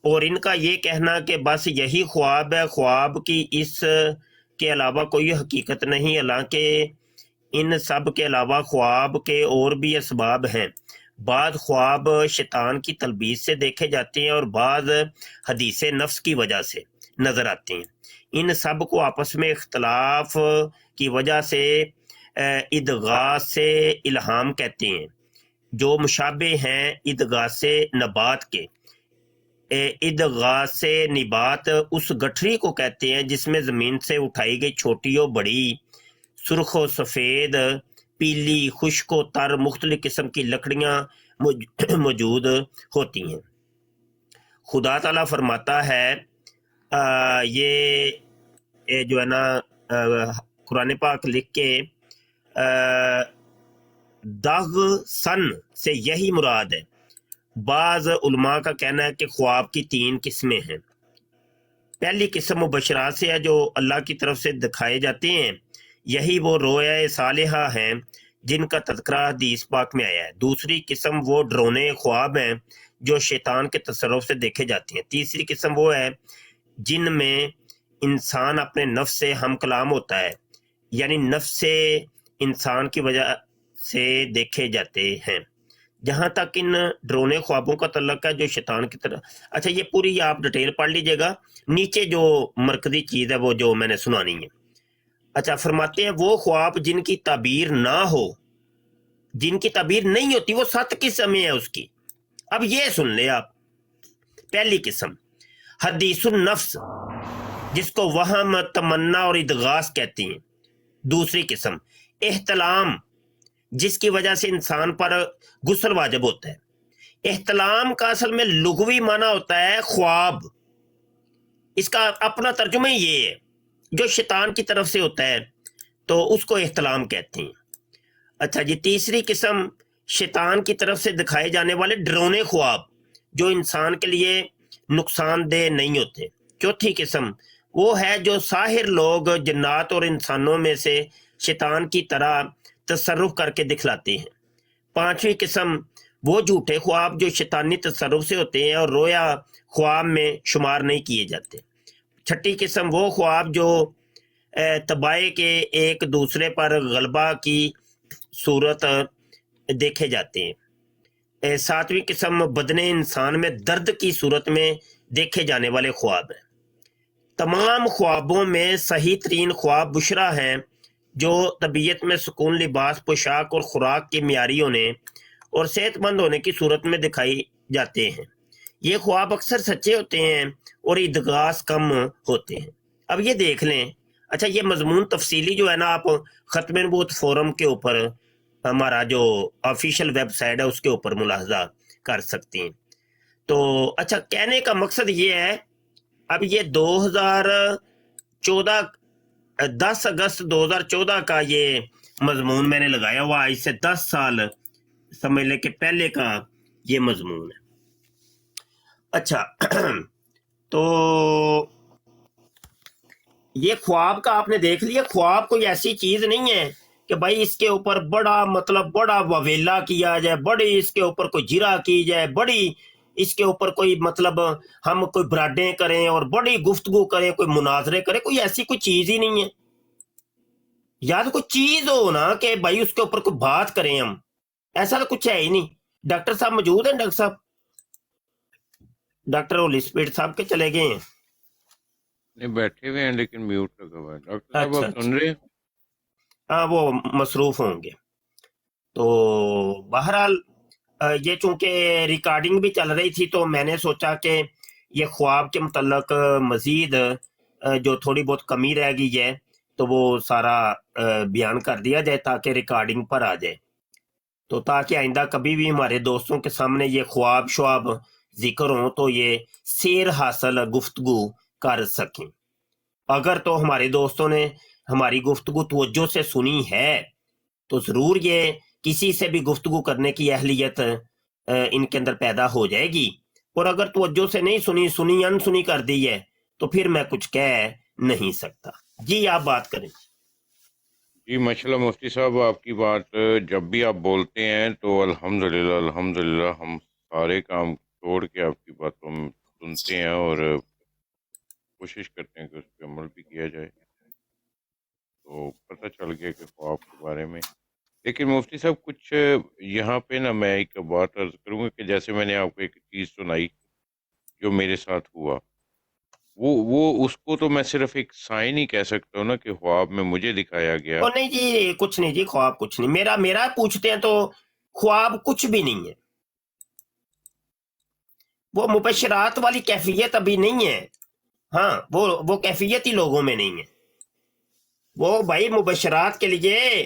اور ان کا یہ کہنا کہ بس یہی خواب ہے، خواب کی اس کے علاوہ کوئی حقیقت نہیں، حالانکہ ان سب کے علاوہ خواب کے اور بھی اسباب ہیں. بعض خواب شیطان کی تلبیس سے دیکھے جاتے ہیں اور بعض حدیث نفس کی وجہ سے نظر آتے ہیں. ان سب کو آپس میں اختلاف کی وجہ سے ادغاث الہام کہتے ہیں، جو مشابہ ہیں ادغاث نبات کے. ادغاث نبات اس گٹھری کو کہتے ہیں جس میں زمین سے اٹھائی گئی چھوٹی و بڑی، سرخ و سفید پیلی خشک و تر مختلف قسم کی لکڑیاں موجود ہوتی ہیں۔ خدا تعالیٰ فرماتا ہے یہ جو ہے نا قرآن پاک لکھ کے دغ سن سے یہی مراد ہے۔ بعض علماء کا کہنا ہے کہ خواب کی 3 قسمیں ہیں۔ پہلی قسم مبشرات سے ہے جو اللہ کی طرف سے دکھائے جاتے ہیں، یہی وہ رویا صالحہ ہیں جن کا تذکرہ حدیث پاک میں آیا ہے۔ دوسری قسم وہ ڈرونے خواب ہیں جو شیطان کے تصرف سے دیکھے جاتے ہیں۔ تیسری قسم وہ ہے جن میں انسان اپنے نفس سے ہم کلام ہوتا ہے، یعنی نفس سے انسان کی وجہ سے دیکھے جاتے ہیں۔ جہاں تک ان ڈرونے خوابوں کا تعلق ہے جو شیطان کی طرف، اچھا یہ پوری آپ ڈیٹیل پڑھ لیجئے گا، نیچے جو مرکزی چیز ہے وہ جو میں نے سنانی ہے۔ اچھا فرماتے ہیں وہ خواب جن کی تعبیر نہ ہو، جن کی تعبیر نہیں ہوتی، وہ 7 قسمیں ہیں اس کی۔ اب یہ سن لے آپ۔ پہلی قسم حدیث النفس، جس کو وہم، تمنا اور ادغاث کہتے ہیں۔ دوسری قسم احتلام، جس کی وجہ سے انسان پر غسل واجب ہوتا ہے۔ احتلام کا اصل میں لغوی معنی ہوتا ہے خواب، اس کا اپنا ترجمہ یہ ہے، جو شیطان کی طرف سے ہوتا ہے تو اس کو احتلام کہتے ہیں۔ اچھا جی، تیسری قسم شیطان کی طرف سے دکھائے جانے والے ڈرونے خواب جو انسان کے لیے نقصان دہ نہیں ہوتے۔ چوتھی قسم وہ ہے جو ساحر لوگ جنات اور انسانوں میں سے شیطان کی طرح تصرف کر کے دکھلاتے ہیں۔ پانچویں قسم وہ جھوٹے خواب جو شیطانی تصرف سے ہوتے ہیں اور رویا خواب میں شمار نہیں کیے جاتے۔ چھٹی قسم وہ خواب جو تباہی کے ایک دوسرے پر غلبہ کی صورت دیکھے جاتے ہیں۔ ساتویں قسم بدن انسان میں درد کی صورت میں دیکھے جانے والے خواب ہیں۔ تمام خوابوں میں صحیح ترین خواب بشرا ہیں جو طبیعت میں سکون، لباس، پوشاک اور خوراک کے معیاری ہونے اور صحت مند ہونے کی صورت میں دکھائی جاتے ہیں۔ یہ خواب اکثر سچے ہوتے ہیں اور ادغاث کم ہوتے ہیں۔ اب یہ دیکھ لیں، اچھا یہ مضمون تفصیلی جو ہے نا آپ ختم نبوت فورم کے اوپر، ہمارا جو آفیشیل ویب سائٹ ہے اس کے اوپر ملاحظہ کر سکتے ہیں۔ تو اچھا کہنے کا مقصد یہ ہے، اب یہ 2014 10 اگست 2014 کا یہ مضمون میں نے لگایا ہوا، اس سے 10 سال سمجھ لے کہ پہلے کا یہ مضمون ہے۔ اچھا تو یہ خواب کا آپ نے دیکھ لیا۔ خواب کوئی ایسی چیز نہیں ہے کہ بھائی اس کے اوپر بڑا بڑا وویلا کیا جائے، بڑی اس کے اوپر کوئی جرا کی جائے، بڑی اس کے اوپر کوئی ہم کوئی برادیں کریں اور بڑی گفتگو کریں، کوئی مناظرے کریں، کوئی ایسی کوئی چیز ہی نہیں ہے۔ یا تو کوئی چیز ہو نا کہ بھائی اس کے اوپر کوئی بات کریں ہم، ایسا تو کچھ ہے ہی نہیں۔ ڈاکٹر صاحب موجود ہیں؟ ڈاکٹر صاحب، ڈاکٹر ہولی اسپیڈ صاحب کے چلے گئے ہیں؟ نہیں بیٹھے ہوئے ہیں لیکن میوٹ لگا ہوا ہے۔ ڈاکٹر صاحب اچھا آپ سن رہے ہیں؟ ہاں وہ مصروف ہوں گے۔ تو بہرحال یہ چونکہ ریکارڈنگ بھی چل رہی تھی تو میں نے سوچا کہ یہ خواب کے متعلق مزید جو تھوڑی بہت کمی رہ گئی ہے تو وہ سارا بیان کر دیا جائے تاکہ ریکارڈنگ پر آ جائے، تو تاکہ آئندہ کبھی بھی ہمارے دوستوں کے سامنے یہ خواب شواب ذکر ہوں تو یہ سیر حاصل گفتگو کر سکیں۔ اگر تو ہمارے دوستوں نے ہماری گفتگو توجہ سے سنی ہے تو ضرور یہ کسی سے بھی گفتگو کرنے کی اہلیت ان کے اندر پیدا ہو جائے گی، اور اگر توجہ سے نہیں سنی انسنی کر دی ہے تو پھر میں کچھ کہہ نہیں سکتا۔ جی آپ بات کریں۔ جی ماشاءاللہ مفتی صاحب، آپ کی بات جب بھی آپ بولتے ہیں تو الحمدللہ ہم سارے کام چھوڑ کے آپ کی باتوں میں سنتے ہیں اور کوشش کرتے ہیں کہ اس پہ عمل بھی کیا جائے۔ تو پتہ چل گیا کہ خواب کے بارے میں۔ لیکن مفتی صاحب کچھ یہاں پہ نا میں ایک بات عرض کروں گا کہ جیسے میں نے آپ کو ایک چیز سنائی جو میرے ساتھ ہوا، وہ اس کو تو میں صرف ایک سائن ہی کہہ سکتا ہوں نا کہ خواب میں مجھے دکھایا گیا۔ اور نہیں جی کچھ نہیں جی، خواب کچھ نہیں، میرا پوچھتے ہیں تو خواب کچھ بھی نہیں ہے، وہ مبشرات والی کیفیت ابھی نہیں ہے۔ ہاں وہ کیفیت ہی لوگوں میں نہیں ہے۔ وہ بھائی مبشرات کے لیے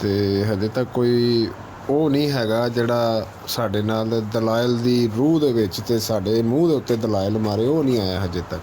ਤੇ ਹਜੇ ਤੱਕ ਕੋਈ ਉਹ ਨਹੀਂ ਹੈਗਾ ਜਿਹੜਾ ਸਾਡੇ ਨਾਲ ਦਲਾਇਲ ਦੀ ਰੂਹ ਦੇ ਵਿੱਚ ਤੇ ਸਾਡੇ ਮੂੰਹ ਦੇ ਉੱਤੇ ਦਲਾਇਲ ਮਾਰੇ, ਉਹ ਨਹੀਂ ਆਇਆ ਹਜੇ ਤੱਕ।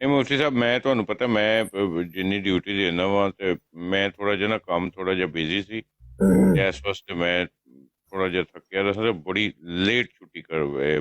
ਇਹ ਮੁਫਤੀ ਸਾਹਿਬ, ਮੈਂ ਤੁਹਾਨੂੰ ਪਤਾ ਮੈਂ ਜਿੰਨੀ ਡਿਊਟੀ ਦੇਣਾ ਵਾ ਤੇ ਮੈਂ ਥੋੜਾ ਜਿਹਾ ਨਾ ਕੰਮ ਥੋੜਾ ਜਿਹਾ ਬਿਜ਼ੀ ਸੀ, ਇਸ ਵਾਸਤੇ ਮੈਂ ਥੋੜਾ ਜਿਹਾ ਥੱਕਿਆ ਦਾ ਸੀ, ਬੜੀ ਲੇਟ ਛੁੱਟੀ ਕਰ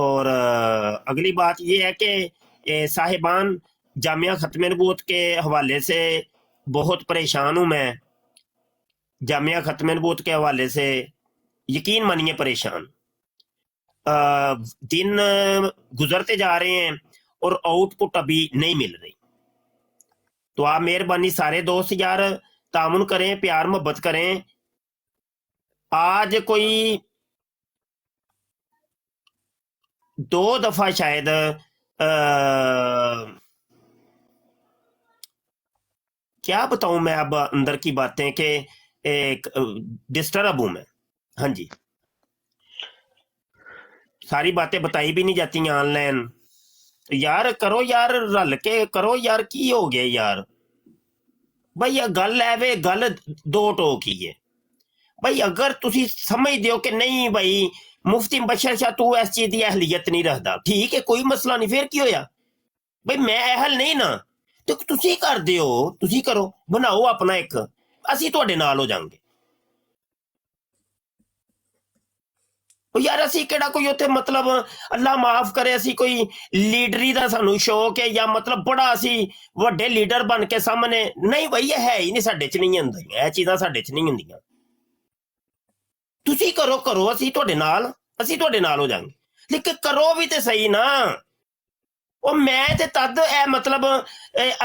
اور اگلی بات یہ ہے کہ صاحبان جامعہ ختم نبوت کے حوالے سے بہت پریشان ہوں میں، جامعہ ختم نبوت کے حوالے سے یقین مانیے پریشان، دن گزرتے جا رہے ہیں اور آؤٹ پٹ ابھی نہیں مل رہی۔ تو آپ مہربانی سارے دوست یار تعاون کریں، پیار محبت کریں۔ آج کوئی 2 دفعہ شاید کیا بتاؤں میں اب اندر کی باتیں کہ ڈسٹرب ہوں میں، ہاں جی ساری باتیں بتائی بھی نہیں جاتی ہیں آن لائن۔ یار کرو یار رل کے کرو یار، کی ہو گیا یار بھائی؟ گل ہے وے گل 2 ٹوک ہی ہے بھائی۔ اگر تسی سمجھ دیو کہ نہیں بھائی مفتی مبشر شاہ تو اس چیز کی اہلیت نہیں رکھتا، ٹھیک ہے کوئی مسئلہ نہیں، پھر کی ہویا بھائی میں اہل نہیں نا، تو تسی کر دیو، تسی کرو بناؤ اپنا ایک، اسی تواڈے نال ہو جاؤں گے۔ یار اسی کیڑا کوئی اتنے مطلب اللہ معاف کرے اسی کوئی لیڈری دا سانو شوق ہے یا مطلب بڑا اسی وڈے لیڈر بن کے سامنے، نہیں بھائی یہ ہے ہی نہیں ساڈے چ، نہیں ہوندیاں یہ چیزاں ساڈے چ نہیں ہوندیاں۔ تسی کرو کرو اسی تواڈے نال ہو جاؤں گے، لیکن کرو بھی تے صحیح نا۔ وہ میں تے تد اے مطلب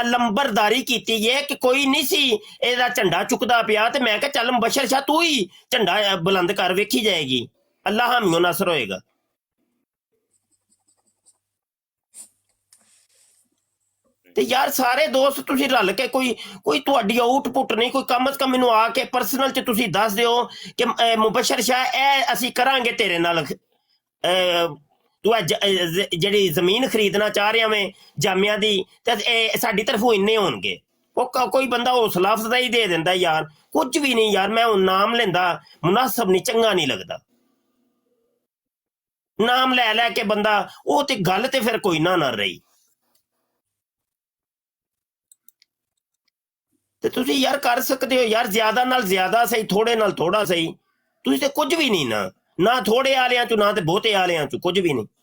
لمبرداری کیتی ہے کہ کوئی نہیں سی اے دا جھنڈا چکدا پیا، تے میں کہ چل مبشر شاہ تو ہی جھنڈا بلند کر، ویکھی جائے گی اللہ حامی و ناصر ہوئے گا۔ تے یار سارے دوست تسی رل کے کوئی تہاڈی آؤٹ پٹ نہیں، کوئی کم از کم مینوں آ کے پرسنل چ تسی دس دیو کہ مبشر شاہ اے اسی کران گے تیرے نال، تو جڑی زمین خریدنا چاہ رہے میں جامعہ دی تے ساڈی طرفوں انے ہون گے۔ کوئی بندہ حوصلہ افزائی دے دیندا یار، کچھ بھی نہیں یار، میں نام لیندا مناسب نہیں، چنگا نہیں لگدا نام لے کے بندہ وہ تے گل تے پھر کوئی نہ رہی۔ تے تسی یار کر سکتے ہو یار، زیادہ نال زیادہ صحیح، تھوڑے نال تھوڑا صحیح، تسی تے کچھ بھی نہیں نہ تھوڑے آلیاں چ نہ تے بہتے آلیاں چ، کچھ بھی نہیں۔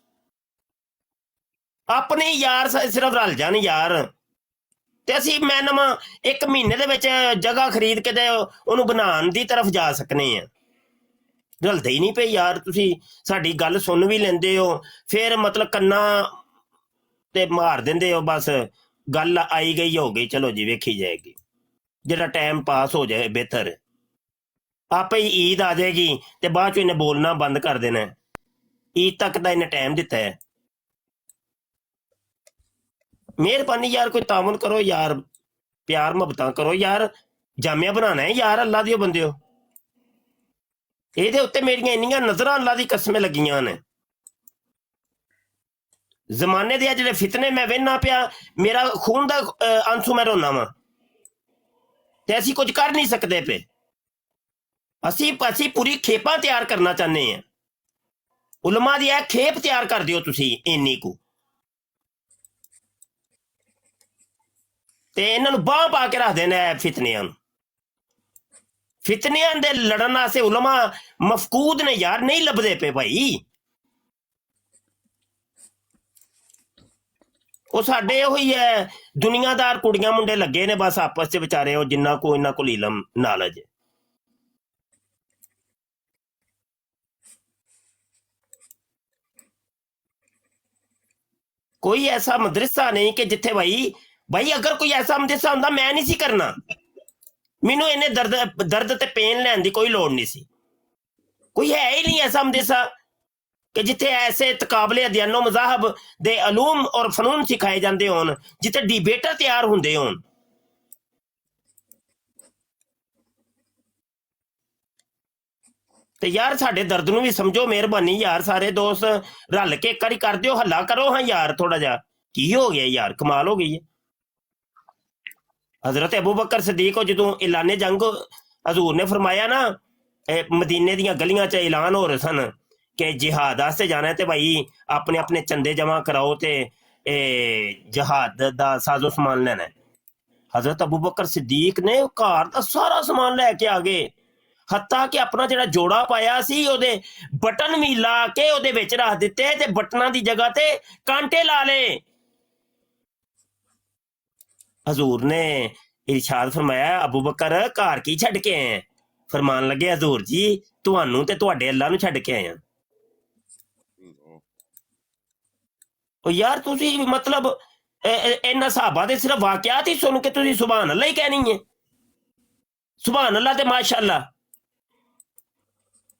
اپنے یار صرف رل جان یار، تے اسی میں نواں 1 مہینے دے وچ جگہ خرید کے تے انہوں بنان دی طرف جا سکنے ہیں، رلدے ہی نہیں پے یار۔ تسی ساڈی گل سن بھی لیندے ہو پھر مطلب کنا تے مار دیندے ہو، بس گل آئی گئی ہو گئی، چلو جی ویکھی جائے گی، جڑا ٹائم پاس ہو جائے بہتر ہے۔ آپ ہی عید آ جائے گی تے بعد چ انہیں بولنا بند کر دینا ہے، عید تک دا انہیں ٹائم دیتا ہے۔ مہربانی یار کوئی تعاون کرو یار، پیار محبتاں کرو یار، جامعہ بنانا ہے یار اللہ دیو بندیو۔ یہ اتنے میریاں انیاں نظر اللہ دی قسمیں لگیاں نے، زمانے دے جڑے فتنے میں وہنا پیا، میرا خون دا آنسو میں رونا وا، تے اسی کچھ کر نہیں سکتے پہ، اسی پوری کھیپاں تیار کرنا چاہنے ہیں۔ علماء دی کھیپ تیار کر دیو تسی اینی کو، تے انہاں نوں باہ پا کے رکھ دینا ہے فتنیاں، فتنیاں دے لڑن واسطے علماء مفقود نے یار، نہیں لبدے پے بھائی۔ وہ ساڈے ہوئی ہے دنیا دار کڑیاں منڈے لگے نے بس آپس سے بچارے، وہ جنہ کو انہاں کول علم نالج ہے۔ کوئی ایسا مدرسہ نہیں کہ جتھے بھائی اگر کوئی ایسا مدرسہ ہوندا میں نہیں سی کرنا، مینوں انہیں درد تے پین لین دی کوئی لوڑ نہیں سی۔ کوئی ہے ہی نہیں ایسا مدرسہ کہ جتھے ایسے تقابلے ادیان و مذاہب دے علوم اور فنون سکھائے جاندے ہون، جتھے ڈیبیٹر تیار ہوندے ہون۔ تے یار ساڈے درد نو بھی سمجھو مہربانی یار، سارے دوست رل کے کری کر دیو، ہلا کرو ہاں یار تھوڑا جا، کی ہو گیا یار، کمال ہو گئی ہے۔ حضرت ابو بکر صدیق کو جدوں اعلان جنگ حضور نے فرمایا نا، مدینے دیاں گلیاں چ اعلان ہو رہے سن کہ جہاد واسطے جانا ہے، تے بھائی اپنے اپنے چندے جمع کراؤ تے جہاد دا ساز و سامان لینا ہے۔ حضرت ابو بکر صدیق نے گھر دا سارا سامان لے کے آ گئے، ਹੱਤਾ ਕਿ ਆਪਣਾ ਜਿਹੜਾ ਜੋੜਾ ਪਾਇਆ ਸੀ ਉਹਦੇ ਬਟਨ ਵੀ ਲਾ ਕੇ ਉਹਦੇ ਵਿੱਚ ਰੱਖ ਦਿੱਤੇ ਤੇ ਬਟਨਾਂ ਦੀ ਜਗ੍ਹਾ ਤੇ ਕਾਂਟੇ ਲਾ ਲਏ। ਹਜ਼ੂਰ ਨੇ ਇਰਸ਼ਾਦ ਫਰਮਾਇਆ ਅਬੂ ਬਕਰ ਘਰ ਕੀ ਛੱਡ ਕੇ ਆਏ? ਫਰਮਾਨ ਲੱਗੇ ਹਜ਼ੂਰ ਜੀ ਤੁਹਾਨੂੰ ਤੇ ਤੁਹਾਡੇ ਅੱਲਾ ਨੂੰ ਛੱਡ ਕੇ ਆਏ ਆ। ਉਹ ਯਾਰ ਤੁਸੀਂ ਮਤਲਬ ਇਹਨਾਂ ਸਾਹਬਾਂ ਦੇ ਸਿਰਫ ਵਾਕਿਆਤ ਹੀ ਸੁਣ ਕੇ ਤੁਸੀਂ ਸੁਭਾਨ ਅੱਲਾ ਹੀ ਕਹਿਣੀ ਹੈ। ਸੁਭਾਨ ਅੱਲਾ ਤੇ ਮਾਸ਼ਾਅੱਲਾ।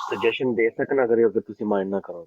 ਸੁਜੈਸ਼ਨ ਦੇ ਸਕਣਾ ਅਗਰ ਤੁਸੀਂ ਮਾਈਂਡ ਨਾ ਕਰੋ।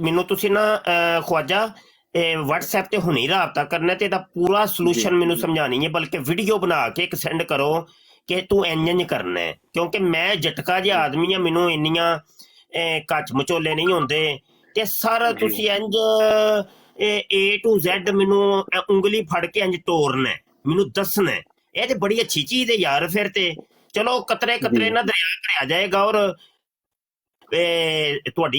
ਮੈਨੂੰ ਤੁਸੀਂ ਨਾ ਖਵਾਜਾ WhatsApp ਤੇ ਹੁਣੇ ਰਾਬਤਾ ਕਰਨਾ ਤੇ ਇਹਦਾ ਪੂਰਾ ਸੋਲੂਸ਼ਨ ਮੈਨੂੰ ਸਮਝਾਣੀ ਹੈ, ਬਲਕਿ ਵੀਡੀਓ ਬਣਾ ਕੇ ਇੱਕ ਸੈਂਡ ਕਰੋ ਕਿ ਤੂੰ ਇੰਜ ਕਰਨਾ ਹੈ, ਕਿਉਂਕਿ ਮੈਂ ਜਟਕਾ ਜਿਹਾ ਆਦਮੀ ਆ, ਮੈਨੂੰ ਇੰਨੀਆਂ ਕੱਚ ਮਚੋਲੇ ਨਹੀਂ ਹੁੰਦੇ ਤੇ ਸਾਰਾ ਤੁਸੀਂ ਇੰਜ A to Z ਮੈਨੂੰ ਉਂਗਲੀ ਫੜ ਕੇ ਇੰਜ ਤੋਰਨਾ ਮੈਨੂੰ ਦੱਸਣਾ ਇਹ ਤੇ ਬੜੀ ਅੱਛੀ ਚੀਜ਼ ਹੈ ਯਾਰ ਫਿਰ ਤੇ ਚਲੋ ਕਤਰੇ ਕਤਰੇ ਨਾਲ ਦਰਿਆ ਭਰਿਆ ਜਾਏਗਾ ਔਰ ਤੁਹਾਡੀ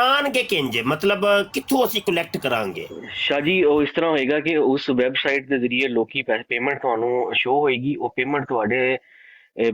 ਆਣਗੇ ਕਿੰਜ ਮਤਲਬ ਕਿੱਥੋਂ ਅਸੀਂ ਕਲੈਕਟ ਕਰਾਂਗੇ? ਸ਼ਾਹ ਜੀ ਉਹ ਇਸ ਤਰ੍ਹਾਂ ਹੋਏਗਾ ਕਿ ਉਸ ਵੈਬਸਾਈਟ ਦੇ ਜ਼ਰੀਏ ਲੋਕੀ ਪੇਮੈਂਟ ਤੁਹਾਨੂੰ ਸ਼ੋ ਹੋਏਗੀ, ਉਹ ਪੇਮੈਂਟ ਤੁਹਾਡੇ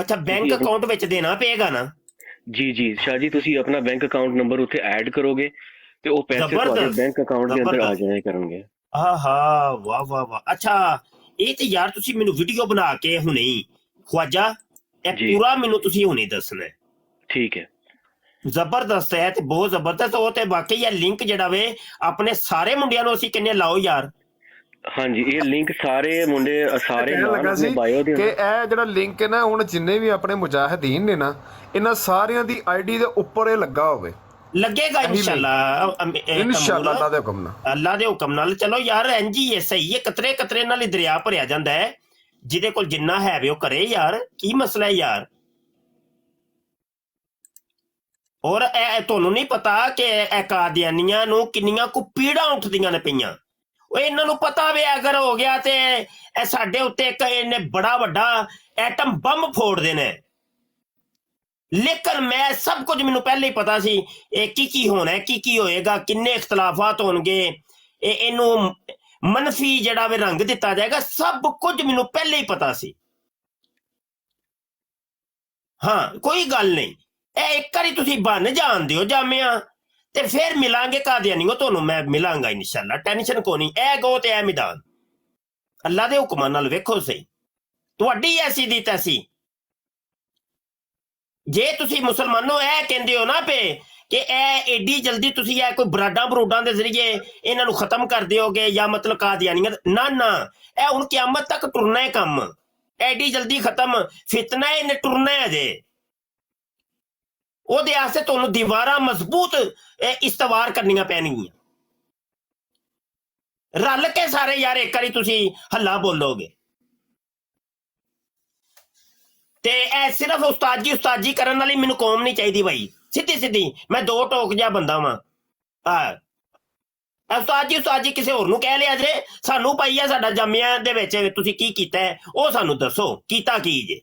ਅੱਛਾ ਬੈਂਕ ਅਕਾਊਂਟ ਵਿੱਚ ਦੇਣਾ ਪਏਗਾ ਨਾ? ਜੀ ਜੀ ਸ਼ਾਹ ਜੀ ਤੁਸੀਂ ਆਪਣਾ ਬੈਂਕ ਅਕਾਊਂਟ ਨੰਬਰ ਉੱਥੇ ਐਡ ਕਰੋਗੇ ਤੇ ਉਹ ਪੈਸੇ ਤੁਹਾਡੇ ਬੈਂਕ ਅਕਾਊਂਟ ਦੇ ਅੰਦਰ ਆ ਜਾਇਆ ਕਰਨਗੇ। ਆਹਾ ਵਾਹ ਵਾਹ ਵਾਹ। ਅੱਛਾ ਇਹ ਤੇ ਯਾਰ ਤੁਸੀਂ ਮੈਨੂੰ ਵੀਡੀਓ ਬਣਾ ਕੇ ਹੁਣੇ ਹੀ ਖਵਾਜਾ ਇਹ ਪੂਰਾ ਮੈਨੂੰ ਤੁਸੀਂ ਹੁਣੇ ਦੱਸਣਾ। ਠੀਕ ਹੈ ਜ਼ਬਰਦਸਤ ਹੈ ਤੇ ਬਹੁਤ ਜ਼ਬਰਦਸਤ। ਉਹ ਤੇ ਵਾਕਈ ਇਹ ਲਿੰਕ ਜਿਹੜਾ ਵੇ ਆਪਣੇ ਸਾਰੇ ਮੁੰਡਿਆਂ ਨੂੰ ਅਸੀਂ ਕਿੰਨੇ ਲਾਓ ਯਾਰ। ਹਾਂਜੀ ਇਹ ਲਿੰਕ ਸਾਰੇ ਮੁੰਡੇ ਸਾਰੇ ਲੱਗਾ ਸੀ ਕਿ ਇਹ ਜਿਹੜਾ ਲਿੰਕ ਹੈ ਨਾ ਹੁਣ ਜਿੰਨੇ ਵੀ ਆਪਣੇ ਮੁਜਾਹਿਦੀਨ ਨੇ ਨਾ ਇਹਨਾਂ ਸਾਰਿਆਂ ਦੀ ਆਈਡੀ ਦੇ ਉੱਪਰ ਇਹ ਲੱਗਾ ਹੋਵੇ। ਲੱਗੇਗਾ ਇਨਸ਼ਾਅੱਲਾ ਇਨਸ਼ਾਅੱਲਾ ਅੱਲਾ ਦੇ ਹੁਕਮ ਨਾਲ। ਅੱਲਾ ਦੇ ਹੁਕਮ ਨਾਲ। ਚਲੋ ਯਾਰ ਇੰਜ ਹੀ ਹੈ, ਸਹੀ ਹੈ। ਕਤਰੇ ਕਤਰੇ ਨਾਲ ਹੀ ਦਰਿਆ ਭਰਿਆ ਜਾਂਦਾ ਹੈ। ਜਿਹਦੇ ਕੋਲ ਜਿੰਨਾ ਹੈ ਵੇ ਉਹ ਕਰੇ ਯਾਰ, ਕੀ ਮਸਲਾ ਹੈ ਯਾਰ। ਔਰ ਇਹ ਤੁਹਾਨੂੰ ਨਹੀਂ ਪਤਾ ਕਿ ਇਹ ਕਾਦੀਆਨੀਆਂ ਨੂੰ ਕਿੰਨੀਆਂ ਕੁ ਪੀੜਾਂ ਉੱਠਦੀਆਂ ਨੇ ਪਈਆਂ। ਉਹ ਇਹਨਾਂ ਨੂੰ ਪਤਾ ਵੇ ਅਗਰ ਹੋ ਗਿਆ ਤੇ ਇਹ ਸਾਡੇ ਉੱਤੇ ਇੱਕ ਇਹਨੇ ਬੜਾ ਵੱਡਾ ਐਟਮ ਬੰਬ ਫੋੜਦੇ ਨੇ। ਲੇਕਿਨ ਮੈਂ ਸਭ ਕੁਝ ਮੈਨੂੰ ਪਹਿਲੇ ਹੀ ਪਤਾ ਸੀ ਇਹ ਕੀ ਹੋਣਾ, ਕੀ ਹੋਏਗਾ, ਕਿੰਨੇ ਇਖਤਲਾਫਾਤ ਹੋਣਗੇ, ਇਹਨੂੰ ਮਨਫੀ ਜਿਹੜਾ ਵੇ ਰੰਗ ਦਿੱਤਾ ਜਾਏਗਾ, ਸਭ ਕੁਝ ਮੈਨੂੰ ਪਹਿਲੇ ਹੀ ਪਤਾ ਸੀ। ਹਾਂ ਕੋਈ ਗੱਲ ਨਹੀਂ, ਇਹ ਇੱਕ ਵਾਰੀ ਤੁਸੀਂ ਬਣ ਜਾਣ ਦਿਓ ਜਾਮਿਆ ਤੇ ਫਿਰ ਮਿਲਾਂਗੇ ਕਾਦੀਆਨੀਓ, ਤੁਹਾਨੂੰ ਮੈਂ ਮਿਲਾਂਗਾ ਇਨਸ਼ਾਅੱਲਾ, ਟੈਨਸ਼ਨ ਕੋ ਨਹੀਂ। ਇਹ ਗੋ ਤੇ ਇਹ ਮੈਦਾਨ ਅੱਲਾ ਦੇ ਹੁਕਮਾਂ ਨਾਲ ਵੇਖੋ ਸਹੀ, ਤੁਹਾਡੀ ਐਸੀ ਦੀ ਤੈਸੀ। ਜੇ ਤੁਸੀਂ ਮੁਸਲਮਾਨੋ ਇਹ ਕਹਿੰਦੇ ਹੋ ਨਾ ਪੇ ਕਿ ਇਹ ਏਡੀ ਜਲਦੀ ਤੁਸੀਂ ਇਹ ਕੋਈ ਬਰਾਡਾਂ ਬਰੂਡਾਂ ਦੇ ਜ਼ਰੀਏ ਇਹਨਾਂ ਨੂੰ ਖਤਮ ਕਰ ਦਿਓਗੇ ਜਾਂ ਮਤਲਬ ਕਾਦੀਆਨੀਆਂ, ਨਾ ਨਾ ਇਹ ਹੁਣ ਕਿਆਮਤ ਤੱਕ ਟੁਰਨਾ ਹੈ ਕੰਮ। ਐਡੀ ਜਲਦੀ ਖਤਮ ਫਿਤਨਾ ਇਹਨੇ ਟੁਰਨਾ ਹੈ ਜੇ। ਉਹਦੇ ਵਾਸਤੇ ਤੁਹਾਨੂੰ ਦੀਵਾਰਾਂ ਮਜ਼ਬੂਤ ਇਸਤਵਾਰ ਕਰਨੀਆਂ ਪੈਣਗੀਆਂ। ਰਲ ਕੇ ਸਾਰੇ ਯਾਰ ਇੱਕ ਵਾਰੀ ਤੁਸੀਂ ਹੱਲਾ ਬੋਲੋਗੇ ਤੇ ਇਹ ਸਿਰਫ ਉਸਤਾਜੀ ਕਰਨ ਵਾਲੀ ਮੈਨੂੰ ਕੌਮ ਨਹੀਂ ਚਾਹੀਦੀ ਬਾਈ। ਸਿੱਧੀ ਮੈਂ ਦੋ ਟੋਕ ਜਿਹਾ ਬੰਦਾ ਵਾਂ। ਉਸਤਾਜੀ ਕਿਸੇ ਹੋਰ ਨੂੰ ਕਹਿ ਲਿਆ ਜੇ, ਸਾਨੂੰ ਪਾਈ ਆ ਸਾਡਾ ਜਾਮਿਆਂ ਦੇ ਵਿੱਚ ਤੁਸੀਂ ਕੀ ਕੀਤਾ ਹੈ ਉਹ ਸਾਨੂੰ ਦੱਸੋ, ਕੀਤਾ ਕੀ ਜੇ।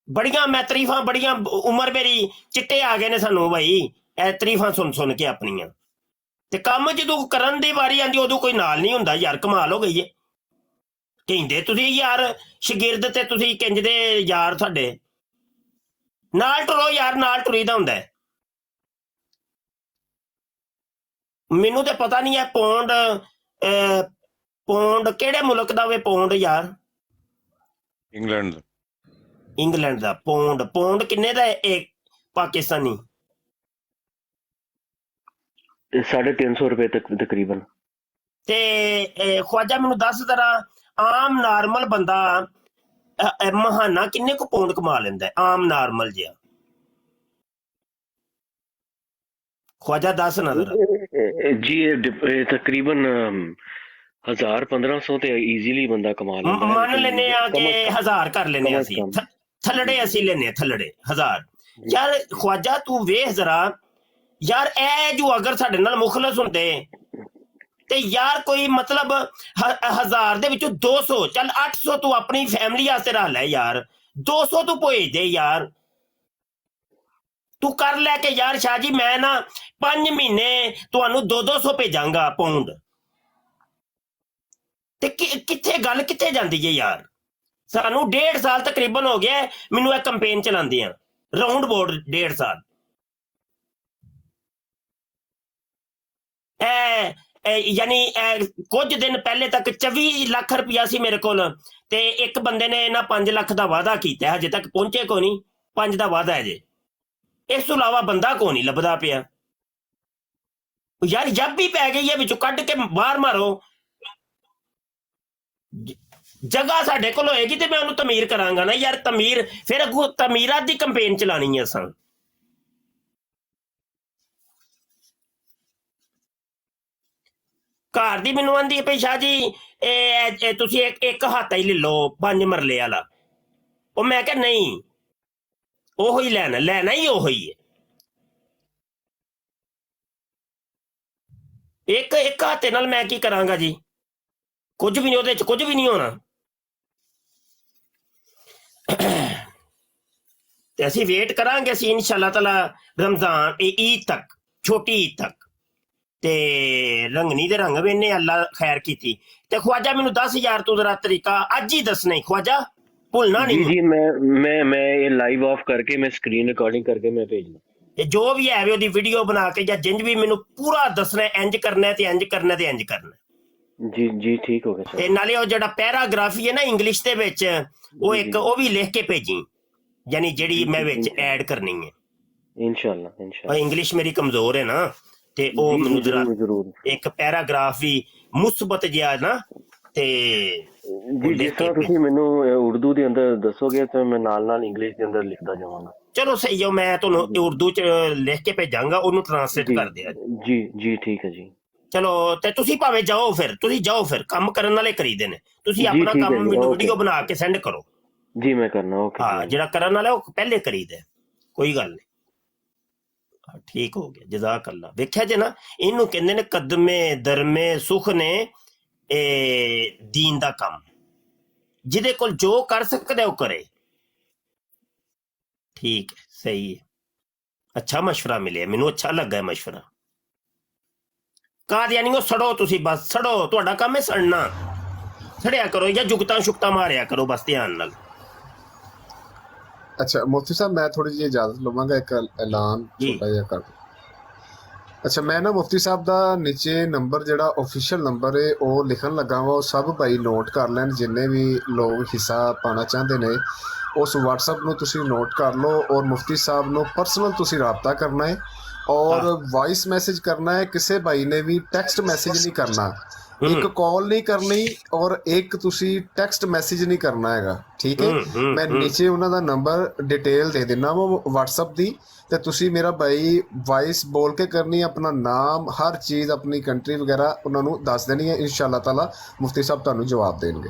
ਬੜੀਆਂ ਮੈਂ ਤਾਰੀਫਾਂ, ਬੜੀਆਂ ਉਮਰ ਮੇਰੀ ਚਿੱਟੇ ਆ ਗਏ ਨੇ ਸਾਨੂੰ ਬਾਈ ਇਹ ਤਾਰੀਫਾਂ ਸੁਣ ਕੇ ਆਪਣੀਆਂ। ਤੇ ਕੰਮ ਜਦੋਂ ਕਰਨ ਦੀ ਵਾਰੀ ਆਂਦੀ ਉਦੋਂ ਕੋਈ ਨਾਲ ਨਹੀਂ ਹੁੰਦਾ ਯਾਰ। ਕਮਾਲ ਹੋ ਗਈ ਏ। ਕਹਿੰਦੇ ਤੁਸੀਂ ਯਾਰ ਸ਼ਾਗਿਰਦ ਤੇ ਤੁਸੀਂ ਕਹਿੰਦੇ ਯਾਰ ਸਾਡੇ ਨਾਲ ਟੁਰੋ ਯਾਰ, ਨਾਲ ਟੁਰੀਦਾ ਹੁੰਦਾ। ਮੈਨੂੰ ਤੇ ਪਤਾ ਨਹੀਂ ਹੈ ਪੌਂਡ ਕਿਹੜੇ ਮੁਲਕ ਦਾ ਵੇ ਪੌਂਡ ਯਾਰ? ਇੰਗਲੈਂਡ ਦਾ ਪੌਂਡ ਕਿੰਨੇ ਦਾ ਇੱਕ ਪਾਕਿਸਤਾਨੀ? 350 ਰੁਪਏ ਤੱਕ ਤਕਰੀਬਨ। ਤੇ ਖਵਾਜਾ ਮੈਨੂੰ ਦੱਸ ਜ਼ਰਾ ਆਮ ਨਾਰਮਲ ਬੰਦਾ ਮਹਾਨਾ ਕਿੰਨੇ ਕੁ ਪੌਂਡ ਕਮਾ ਲੈਂਦਾ ਆਮ ਨਾਰਮਲ ਜਿਹਾ? ਖਵਾਜਾ ਦੱਸ ਨਾ ਜ਼ਰਾ। ਜੀ ਤਕਰੀਬਨ 1000-1500 ਤੇ ਈਜ਼ੀਲੀ ਬੰਦਾ ਕਮਾ ਲੈਂਦਾ। ਮੰਨ ਲੈਨੇ ਆ ਕਿ 1000 ਕਰ ਲੈਨੇ ਅਸੀਂ, ਥੱਲੜੇ ਅਸੀਂ ਲੈਨੇ ਥੱਲੜੇ 1000। ਯਾਰ ਖਵਾਜਾ ਤੂੰ ਵੇਖ ਜ਼ਰਾ ਯਾਰ, ਇਹ ਜੋ ਅਗਰ ਸਾਡੇ ਨਾਲ ਮੁਖਲਸ ਹੁੰਦੇ ਤੇ ਯਾਰ ਕੋਈ ਮਤਲਬ 1000 ਦੇ ਵਿੱਚੋਂ 200 ਚੱਲ 800 ਤੂੰ ਆਪਣੀ ਫੈਮਿਲੀ ਵਾਸਤੇ ਰੱਖ ਲੈ ਯਾਰ, 200 ਤੂੰ ਭੇਜ ਦੇ ਯਾਰ। ਤੂੰ ਕਰ ਲੈ ਕੇ ਯਾਰ ਸ਼ਾਹ ਜੀ ਮੈਂ ਨਾ 5 ਮਹੀਨੇ ਤੁਹਾਨੂੰ 200 ਭੇਜਾਂਗਾ ਪੌਂਡ। ਤੇ ਕਿੱਥੇ ਗੱਲ ਕਿੱਥੇ ਜਾਂਦੀ ਹੈ ਯਾਰ? ਸਾਨੂੰ 1.5 ਸਾਲ ਤਕਰੀਬਨ ਹੋ ਗਿਆ ਮੈਨੂੰ ਇਹ ਕੰਪੇਨ ਚਲਾਉਂਦੇ ਆ, ਰਾਉਂਡ ਬੋਰਡ 1.5 ਸਾਲ। ਯਾਨੀ ਕੁਝ ਦਿਨ ਪਹਿਲੇ ਤੱਕ 24 ਲੱਖ ਰੁਪਇਆ ਸੀ ਮੇਰੇ ਕੋਲ, ਤੇ ਇੱਕ ਬੰਦੇ ਨੇ ਇਹਨਾਂ 5 ਲੱਖ ਦਾ ਵਾਅਦਾ ਕੀਤਾ, ਹਜੇ ਤੱਕ ਪਹੁੰਚੇ ਕੋ ਨਹੀਂ। 5 ਦਾ ਵਾਅਦਾ ਹੈ ਜੇ, ਇਸ ਤੋਂ ਇਲਾਵਾ ਬੰਦਾ ਕੋ ਨਹੀਂ ਲੱਭਦਾ ਪਿਆ ਯਾਰ। ਜੱਬ ਵੀ ਪੈ ਗਈ ਹੈ, ਵਿੱਚੋਂ ਕੱਢ ਕੇ ਬਾਹਰ ਮਾਰੋ। ਜਗ੍ਹਾ ਸਾਡੇ ਕੋਲ ਹੋਏਗੀ ਤੇ ਮੈਂ ਉਹਨੂੰ ਤਮੀਰ ਕਰਾਂਗਾ ਨਾ ਯਾਰ। ਤਮੀਰ ਫਿਰ ਅੱਗੋਂ ਤਮੀਰਾਂ ਦੀ ਕੰਪੇਨ ਚਲਾਣੀ ਹੈ ਅਸਾਂ। ਘਰ ਦੀ ਮੈਨੂੰ ਆਂਦੀ ਪਈ ਸ਼ਾਹ ਜੀ ਇਹ ਤੁਸੀਂ ਇੱਕ ਹੱਥ ਹੀ ਲੈ ਲਓ 5 ਮਰਲੇ ਵਾਲਾ। ਉਹ ਮੈਂ ਕਿਹਾ ਨਹੀਂ, ਉਹੋ ਹੀ ਲੈਣਾ ਹੀ ਉਹੋ ਹੀ ਹੈ। ਇੱਕ ਹੱਥੇ ਨਾਲ ਮੈਂ ਕੀ ਕਰਾਂਗਾ ਜੀ? ਕੁਝ ਵੀ ਨਹੀਂ, ਉਹਦੇ ਚ ਕੁਝ ਵੀ ਨਹੀਂ ਹੋਣਾ। ਤੇ ਅਸੀਂ ਵੇਟ ਕਰਾਂਗੇ ਅਸੀਂ ਇਨਸ਼ਾਅੱਲਾ ਤਾਲਾ ਰਮਜ਼ਾਨ ਈਦ ਤੱਕ, ਛੋਟੀ ਈਦ ਤੱਕ। ਤੇ ਰੰਗਨੀ ਦੇ ਰੰਗ ਵੀ ਇਹਨੇ ਅੱਲਾ ਖੈਰ ਕੀਤੀ। ਤੇ ਖਵਾਜਾ ਮੈਨੂੰ 10,000 ਤੂੰ ਜ਼ਰਾ ਤਰੀਕਾ ਅੱਜ ਹੀ ਦੱਸਣਾ ਖਵਾਜਾ, ਭੁੱਲਣਾ ਨਹੀਂ। ਜੀ ਮੈਂ ਇਹ ਲਾਈਵ ਆਫ ਕਰਕੇ ਮੈਂ ਸਕਰੀਨ ਰਿਕਾਰਡਿੰਗ ਕਰਕੇ ਮੈਂ ਭੇਜਣਾ। ਜੋ ਵੀ ਹੈ ਉਹਦੀ ਵੀਡੀਓ ਬਣਾ ਕੇ ਜਾਂ ਜਿੰਜ ਵੀ ਮੈਨੂੰ ਪੂਰਾ ਦੱਸਣਾ, ਇੰਜ ਕਰਨਾ ਤੇ ਇੰਜ ਕਰਨਾ ਤੇ ਇੰਜ ਕਰਨਾ। ਜੀ ਠੀਕ ਹੋ ਗਿਆ ਸਰ। ਤੇ ਨਾਲੇ ਉਹ ਜਿਹੜਾ ਪੈਰਾਗ੍ਰਾਫੀ ਹੈ ਨਾ ਇੰਗਲਿਸ਼ ਦੇ ਵਿੱਚ, ਉਹ ਇੱਕ ਉਹ ਵੀ ਲਿਖ ਕੇ ਭੇਜੀ, ਯਾਨੀ ਜਿਹੜੀ ਮੈਂ ਵਿੱਚ ਐਡ ਕਰਨੀ ਹੈ। ਇਨਸ਼ਾਅੱਲਾ ਇੰਗਲਿਸ਼ ਮੇਰੀ ਕਮਜ਼ੋਰ ਹੈ ਨਾ, ਤੇ ਉਹ ਮੈਨੂੰ ਜ਼ਰੂਰ ਇੱਕ ਪੈਰਾਗ੍ਰਾਫ ਵੀ ਮੁਸਬਤ ਜਿਹਾ ਨਾ। ਤੇ ਜਿਸ ਤਰ੍ਹਾਂ ਤੁਸੀਂ ਮੈਨੂੰ ਉਰਦੂ ਦੇ ਅੰਦਰ ਦੱਸੋਗੇ ਤਾਂ ਮੈਂ ਨਾਲ ਇੰਗਲਿਸ਼ ਦੇ ਅੰਦਰ ਲਿਖਦਾ ਜਾਵਾਂਗਾ। ਚਲੋ ਸਹੀ ਹੈ, ਮੈਂ ਤੁਹਾਨੂੰ ਉਰਦੂ ਚ ਲਿਖ ਕੇ ਭੇਜਾਂਗਾ, ਉਹਨੂੰ ਟ੍ਰਾਂਸਲੇਟ ਕਰ ਦਿਆ ਜੀ ਠੀਕ ਹੈ ਜੀ। ਚਲੋ ਤੇ ਤੁਸੀਂ ਭਾਵੇਂ ਜਾਓ, ਫਿਰ ਕੰਮ ਕਰਨ ਵਾਲੇ ਕਰੀਦੇ ਨੇ। ਤੁਸੀਂ ਆਪਣਾ ਕੰਮ ਮੈਨੂੰ ਵੀਡੀਓ ਬਣਾ ਕੇ ਸੈਂਡ ਕਰੋ ਜੀ, ਮੈਂ ਕਰਨਾ। ਓਕੇ ਹਾਂ, ਜਿਹੜਾ ਕਰਨ ਵਾਲਾ ਉਹ ਪਹਿਲੇ ਕਰੀਦਾ, ਕੋਈ ਗੱਲ ਨਹੀਂ। ਠੀਕ ਹੋ ਗਿਆ, ਜਜ਼ਾਕ ਅੱਲਾ। ਵੇਖਿਆ ਜੇ ਨਾ, ਇਹਨੂੰ ਕਹਿੰਦੇ ਨੇ ਕਦਮੇ ਦਰਮੇ ਸੁਖ ਨੇ ਇਹ ਦੀਨ ਦਾ ਕੰਮ। ਜਿਹਦੇ ਕੋਲ ਜੋ ਕਰ ਸਕਦਾ ਉਹ ਕਰੇ। ਠੀਕ ਹੈ, ਸਹੀ ਹੈ, ਅੱਛਾ ਮਸ਼ਵਰਾ ਮਿਲਿਆ ਮੈਨੂੰ, ਅੱਛਾ ਲੱਗਾ ਮਸ਼ਵਰਾ। ਕਾਦੀਆਨੀਓ ਸੜੋ ਤੁਸੀਂ, ਬਸ ਸੜੋ, ਤੁਹਾਡਾ ਕੰਮ ਹੈ ਸੜਨਾ। ਸੜਿਆ ਕਰੋ ਜਾਂ ਜੁਗਤਾਂ ਸ਼ੁਗਤਾਂ ਮਾਰਿਆ ਕਰੋ, ਬਸ ਧਿਆਨ ਨਾਲ। ਅੱਛਾ ਮੁਫਤੀ ਸਾਹਿਬ, ਮੈਂ ਥੋੜੀ ਜਿਹੀ ਇਜਾਜ਼ਤ ਲਵਾਂਗਾ, ਇੱਕ ਐਲਾਨ ਛੋਟਾ ਜਿਹਾ ਕਰ। ਅੱਛਾ, ਮੈਂ ਨਾ ਮੁਫਤੀ ਸਾਹਿਬ ਦਾ ਨੀਚੇ ਨੰਬਰ ਜਿਹੜਾ ਆਫੀਸ਼ੀਅਲ ਨੰਬਰ ਹੈ ਉਹ ਲਿਖਣ ਲੱਗਾ ਵਾ, ਉਹ ਸਭ ਭਾਈ ਨੋਟ ਕਰ ਲੈਣ। ਜਿੰਨੇ ਵੀ ਲੋਕ ਹਿੱਸਾ ਪਾਉਣਾ ਚਾਹੁੰਦੇ ਨੇ ਉਸ WhatsApp ਨੂੰ ਤੁਸੀਂ ਨੋਟ ਕਰ ਲਓ, ਔਰ ਮੁਫਤੀ ਸਾਹਿਬ ਨੂੰ ਪਰਸਨਲ ਤੁਸੀਂ ਰਾਬਤਾ ਕਰਨਾ ਹੈ, ਔਰ ਵਾਇਸ ਮੈਸੇਜ ਕਰਨਾ ਹੈ। ਕਿਸੇ ਭਾਈ ਨੇ ਵੀ ਟੈਕਸਟ ਮੈਸੇਜ ਨਹੀਂ ਕਰਨਾ, ਇੱਕ ਕਾਲ ਨਹੀਂ ਕਰਨੀ, ਔਰ ਇੱਕ ਤੁਸੀਂ ਟੈਕਸਟ ਮੈਸੇਜ ਨਹੀਂ ਕਰਨਾ ਹੈਗਾ, ਠੀਕ ਹੈ। ਮੈਂ ਨੀਚੇ ਉਹਨਾਂ ਦਾ ਨੰਬਰ ਡਿਟੇਲ ਦੇ ਦਿੰਦਾ ਵਾ WhatsApp ਦੀ, ਤੇ ਤੁਸੀਂ ਮੇਰਾ ਭਾਈ ਵਾਇਸ ਬੋਲ ਕੇ ਕਰਨੀ, ਆਪਣਾ ਨਾਮ, ਹਰ ਚੀਜ਼, ਆਪਣੀ ਕੰਟਰੀ ਵਗੈਰਾ ਉਹਨਾਂ ਨੂੰ ਦੱਸ ਦੇਣੀ ਹੈ। ਇਨਸ਼ਾਅੱਲਾ ਤਾਲਾ ਮੁਫਤੀ ਸਾਹਿਬ ਤੁਹਾਨੂੰ ਜਵਾਬ ਦੇਣਗੇ।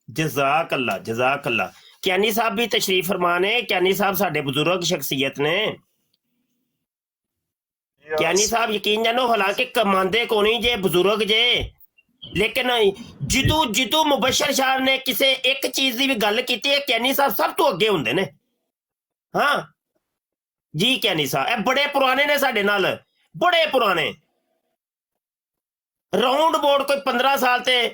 ਜਜ਼ਾਕ ਅੱਲਾ, ਜਜ਼ਾਕ ਅੱਲਾ। ਕਿਆਨੀ ਸਾਹਿਬ ਵੀ ਤਸ਼ਰੀਫ ਫਰਮਾਨ ਹੈ। ਕਿਆਨੀ ਸਾਹਿਬ ਸਾਡੇ ਬਜ਼ੁਰਗ ਸ਼ਖਸੀਅਤ ਨੇ। ਕਿਆਨੀ ਸਾਹਿਬ ਯਕੀਨ ਜਾਨੋ, ਹਾਲਾਂਕਿ ਕਮਾਉਂਦੇ ਕੋ ਨਹੀਂ ਜੇ, ਬਜ਼ੁਰਗ ਜੇ, ਲੇਕਿਨ ਜਿਦੋਂ ਮੁਬਸ਼ਰ ਸ਼ਾਹ ਨੇ ਕਿਸੇ ਇੱਕ ਚੀਜ਼ ਦੀ ਵੀ ਗੱਲ ਕੀਤੀ ਹੈ, ਕਿਆਨੀ ਸਾਹਿਬ ਸਭ ਤੋਂ ਅੱਗੇ ਹੁੰਦੇ ਨੇ। ਹਾਂ ਜੀ ਕਿਆਨੀ ਸਾਹਿਬ ਇਹ ਬੜੇ ਪੁਰਾਣੇ ਨੇ ਸਾਡੇ ਨਾਲ, ਬੜੇ ਪੁਰਾਣੇ। ਰਾਉਂਡ ਬੋਰਡ ਕੋਈ 15 ਸਾਲ ਤੇ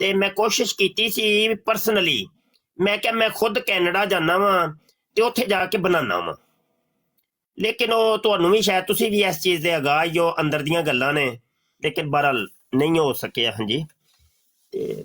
ਤੇ ਮੈਂ ਕੋਸ਼ਿਸ਼ ਕੀਤੀ ਸੀ ਪਰਸਨਲੀ, ਮੈਂ ਕਿਹਾ ਮੈਂ ਖੁਦ ਕੈਨੇਡਾ ਜਾਣਾ ਵਾਂ ਤੇ ਉੱਥੇ ਜਾ ਕੇ ਬਣਾਉਣਾ ਵਾਂ, ਲੇਕਿਨ ਉਹ ਤੁਹਾਨੂੰ ਵੀ ਸ਼ਾਇਦ ਤੁਸੀਂ ਵੀ ਇਸ ਚੀਜ਼ ਦੇ ਅਗਾਹ ਜੋ ਅੰਦਰ ਦੀਆਂ ਗੱਲਾਂ ਨੇ, ਲੇਕਿਨ ਬਹਰਹਾਲ ਨਹੀਂ ਹੋ ਸਕਿਆ। ਹਾਂਜੀ ਤੇ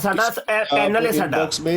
ਸਾਡਾ ਪੈਨਲ ਹੈ,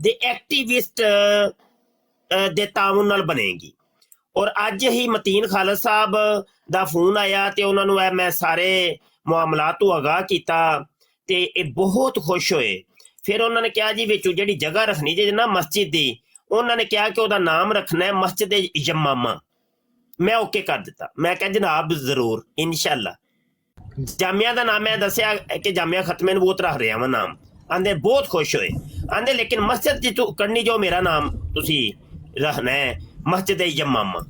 ਦੇ ਐਕਟਿਵਿਸਟ ਦੇ ਤਾਉਨ ਨਾਲ ਬਣੇਗੀ। ਔਰ ਅੱਜ ਹੀ ਮਤੀਨ ਖਾਲਦ ਸਾਹਿਬ ਦਾ ਫੋਨ ਆਇਆ ਤੇ ਉਹਨਾਂ ਨੂੰ ਮੈਂ ਸਾਰੇ ਮਾਮਲਾਤ ਤੋਂ ਆਗਾਹ ਕੀਤਾ ਤੇ ਇਹ ਬਹੁਤ ਖੁਸ਼ ਹੋਏ। ਫਿਰ ਉਹਨਾਂ ਨੇ ਕਿਹਾ ਜੀ ਵਿੱਚੋਂ ਜਿਹੜੀ ਜਗ੍ਹਾ ਰੱਖਣੀ ਜੇ ਨਾ ਮਸਜਿਦ ਦੀ, ਉਹਨਾਂ ਨੇ ਕਿਹਾ ਕਿ ਉਹਦਾ ਨਾਮ ਰੱਖਣਾ ਹੈ ਮਸਜਿਦ ਯਮਾਮਾ। ਮੈਂ ਓਕੇ ਕਰ ਦਿੱਤਾ, ਮੈਂ ਕਿਹਾ ਜਨਾਬ ਜ਼ਰੂਰ ਇਨਸ਼ਾਅੱਲਾ। ਜਾਮਿਆ ਦਾ ਨਾਮ ਮੈਂ ਦੱਸਿਆ ਕਿ ਜਾਮਿਆ ਖਤਮੇ ਨਬੂਵਤ ਰੱਖ ਰਿਹਾ ਵਾਂ ਨਾਮ। ਆਂਦੇ ਬਹੁਤ ਖੁਸ਼ ਹੋਏ, ਆਂਦੇ ਲੇਕਿਨ ਮਸਜਿਦ ਜੀ ਤੂੰ ਕਰਨੀ ਜੋ ਮੇਰਾ ਨਾਮ ਤੁਸੀਂ ਰੱਖਣਾ ਹੈ ਮਸਜਿਦ ਯਮਾਮਾ।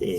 ਤੇ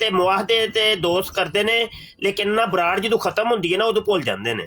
ਤੇ ਮੁਆਹਦੇ ਤੇ ਦੋਸਤ ਕਰਦੇ ਨੇ, ਲੇਕਿਨ ਨਾ ਬਰਾੜ ਜਦੋਂ ਖਤਮ ਹੁੰਦੀ ਹੈ ਨਾ ਉਦੋਂ ਭੁੱਲ ਜਾਂਦੇ ਨੇ।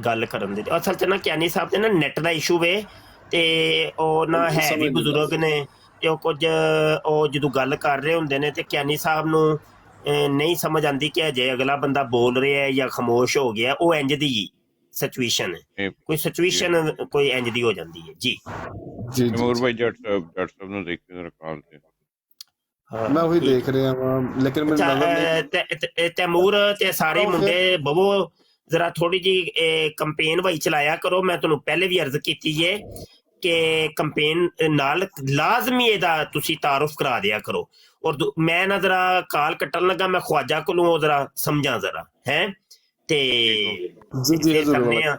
ਗੱਲ ਕਰਨ ਦੇ ਅਸਲ 'ਚ ਨਾ ਕਿਆਨੀ ਸਾਹਿਬ ਤੇ ਨਾ ਨੈਟ ਦਾ ਇਸ਼ੂ ਵੇ, ਤੇ ਉਹ ਨਾ ਹੈ ਵੀ ਬਜ਼ੁਰਗ ਨੇ, ਤੇ ਉਹ ਕੁਝ ਉਹ ਜਦੋਂ ਗੱਲ ਕਰ ਰਹੇ ਹੁੰਦੇ ਨੇ ਤੇ ਕਿਆਨੀ ਸਾਹਿਬ ਨੂੰ ਨਹੀਂ ਸਮਝ ਆਉਂਦੀ ਕਿ ਅਜੇ ਅਗਲਾ ਬੰਦਾ ਬੋਲ ਰਿਹਾ ਹੈ ਜਾਂ ਖਾਮੋਸ਼ ਹੋ ਗਿਆ। ਉਹ ਇੰਜ ਦੀ ਸਿਚੁਏਸ਼ਨ ਹੈ, ਕੋਈ ਸਿਚੁਏਸ਼ਨ ਕੋਈ ਇੰਜ ਦੀ ਹੋ ਜਾਂਦੀ ਹੈ ਜੀ। ਤੈਮੂਰ ਭਾਈ ਜੱਟ ਸਾਹਿਬ ਨੂੰ ਦੇਖਿਓ ਜਰਾ ਕਾਲ ਤੇ। ਮੈਂ ਉਹੀ ਦੇਖ ਰਿਹਾ ਹਾਂ, ਲੇਕਿਨ ਮੈਨੂੰ ਨਜ਼ਰ ਤੈਮੂਰ ਤੇ ਸਾਰੇ ਮੁੰਡੇ ਬਵੋ ਜ਼ਰਾ ਥੋੜੀ ਜੀ ਕੰਪੇਨ ਭਾਈ ਚਲਾਇਆ ਕਰੋ। ਮੈਂ ਤੁਹਾਨੂੰ ਪਹਿਲੇ ਵੀ ਅਰਜ਼ ਕੀਤੀ ਹੈ ਕਿ ਕੰਪੇਨ ਨਾਲ ਲਾਜ਼ਮੀ ਇਹਦਾ ਤੁਸੀਂ ਤਾਰੁਫ ਕਰਾ ਦਿਆ ਕਰੋ। ਔਰ ਮੈਂ ਨਾ ਜ਼ਰਾ ਕਾਲ ਕੱਟਣ ਲੱਗਾ, ਮੈਂ ਖਵਾਜਾ ਕੋਲੋਂ ਜ਼ਰਾ ਸਮਝਾਂ ਜ਼ਰਾ ਹੈ ਤੇ ਕਰਨੇ ਆ।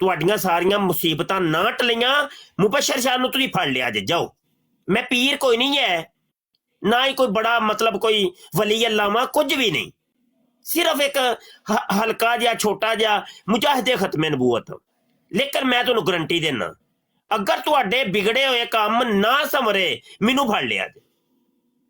ਤੁਹਾਡੀਆਂ ਸਾਰੀਆਂ ਮੁਸੀਬਤਾਂ ਨਾ ਟਲੀਆਂ, ਮੁਬਸ਼ਰ ਸ਼ਾਹ ਨੂੰ ਤੁਸੀਂ ਫੜ ਲਿਆ ਜੇ ਜਾਓ। ਮੈਂ ਪੀਰ ਕੋਈ ਨਹੀਂ ਹੈ, ਨਾ ਹੀ ਕੋਈ ਬੜਾ ਮਤਲਬ ਕੋਈ ਵਲੀ ਅੱਲਾਵਾ, ਕੁਝ ਵੀ ਨਹੀਂ, ਸਿਰਫ ਇੱਕ ਹਲਕਾ ਜਿਹਾ ਛੋਟਾ ਜਿਹਾ ਮੁਜਾਹਿਦੇ ਖਤਮੇ ਨਬੂਵਤ। ਲੇਕਿਨ ਮੈਂ ਤੁਹਾਨੂੰ ਗਰੰਟੀ ਦੇਣਾ, ਅਗਰ ਤੁਹਾਡੇ ਵਿਗੜੇ ਹੋਏ ਕੰਮ ਨਾ ਸਮਰੇ, ਮੈਨੂੰ ਫੜ ਲਿਆ ਜੇ।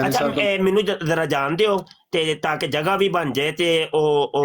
ਅੱਛਾ ਮੈਨੂੰ ਜ਼ਰਾ ਜਾਣ ਦਿਓ ਤੇ ਤਾਂ ਕਿ ਜਗ੍ਹਾ ਵੀ ਬਣ ਜਾਏ ਤੇ ਉਹ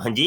ਹਾਂਜੀ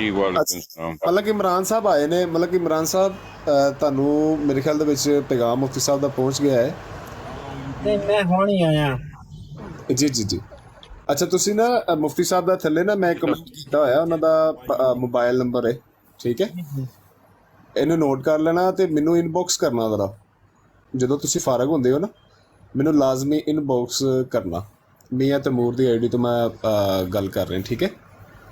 ਜੀ ਵਾਲੇਕੁਮ ਸਲਾਮ। ਮਤਲਬ ਕਿ ਇਮਰਾਨ ਸਾਹਿਬ ਆਏ ਨੇ, ਮਤਲਬ ਕਿ ਇਮਰਾਨ ਸਾਹਿਬ ਤੁਹਾਨੂੰ ਮੇਰੇ ਖਿਆਲ ਦੇ ਵਿੱਚ ਪੈਗਾਮ ਮੁਫਤੀ ਸਾਹਿਬ ਦਾ ਪਹੁੰਚ ਗਿਆ ਹੈ। ਨਹੀਂ, ਮੈਂ ਹੁਣ ਹੀ ਆਇਆ। ਜੀ ਜੀ ਜੀ, ਅੱਛਾ ਤੁਸੀਂ ਨਾ ਮੁਫਤੀ ਸਾਹਿਬ ਦਾ ਥੱਲੇ ਨਾ ਮੈਂ ਕਮੈਂਟ ਕੀਤਾ ਹੋਇਆ, ਉਹਨਾਂ ਦਾ ਮੋਬਾਈਲ ਨੰਬਰ ਹੈ, ਠੀਕ ਹੈ, ਇਹਨੂੰ ਨੋਟ ਕਰ ਲੈਣਾ ਤੇ ਮੈਨੂੰ ਇਨਬਾਕਸ ਕਰਨਾ ਜ਼ਰਾ, ਜਦੋਂ ਤੁਸੀਂ ਫਾਰਗ ਹੁੰਦੇ ਹੋ ਨਾ ਮੈਨੂੰ ਲਾਜ਼ਮੀ ਇਨਬਾਕਸ ਕਰਨਾ। ਮੀਆਂ ਤੈਮੂਰ ਦੀ ਆਈਡੀ ਤੋਂ ਮੈਂ ਗੱਲ ਕਰ ਰਿਹਾ, ਠੀਕ ਹੈ।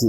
ਜੀ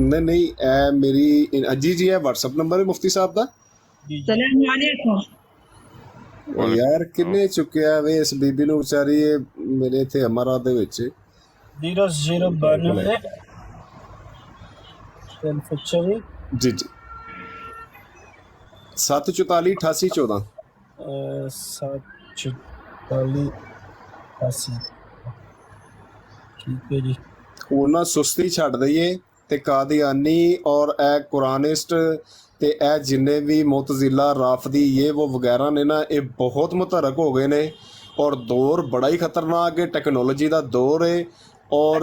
ਨਹੀਂ ਨਹੀਂ, ਇਹ ਮੇਰੀ ਜੀ ਜੀ ਇਹ WhatsApp ਨੰਬਰ ਹੈ ਮੁਫਤੀ ਸਾਹਿਬ ਦਾ। ਉਹ ਯਾਰ ਕਿੰਨੇ ਚੁੱਕਿਆ ਵੇ ਇਸ ਬੀਬੀ ਨੂੰ ਵਿਚਾਰੀ, ਇਹ ਮੇਰੇ ਇੱਥੇ ਅਮਰਾ ਦੇ ਵਿੱਚ 0092 ਜੀ ਜੀ 744 88 14 744 88। ਠੀਕ ਹੈ ਜੀ। ਉਹਨਾਂ ਸੁਸਤੀ ਛੱਡ ਦਈਏ ਤੇ ਕਾਦੀਆਨੀ ਔਰ ਇਹ ਕੁਰਾਨਿਸਟ ਤੇ ਇਹ ਜਿੰਨੇ ਵੀ ਮੁਤਜ਼ਿਲਾ ਰਾਫਦੀ ਇਹ ਉਹ ਵਗੈਰਾ ਨੇ ਨਾ, ਇਹ ਬਹੁਤ ਮੁਤਹਰਕ ਹੋ ਗਏ ਨੇ ਔਰ ਦੌਰ ਬੜਾ ਹੀ ਖਤਰਨਾਕ ਹੈ, ਟੈਕਨੋਲੋਜੀ ਦਾ ਦੌਰ ਹੈ ਔਰ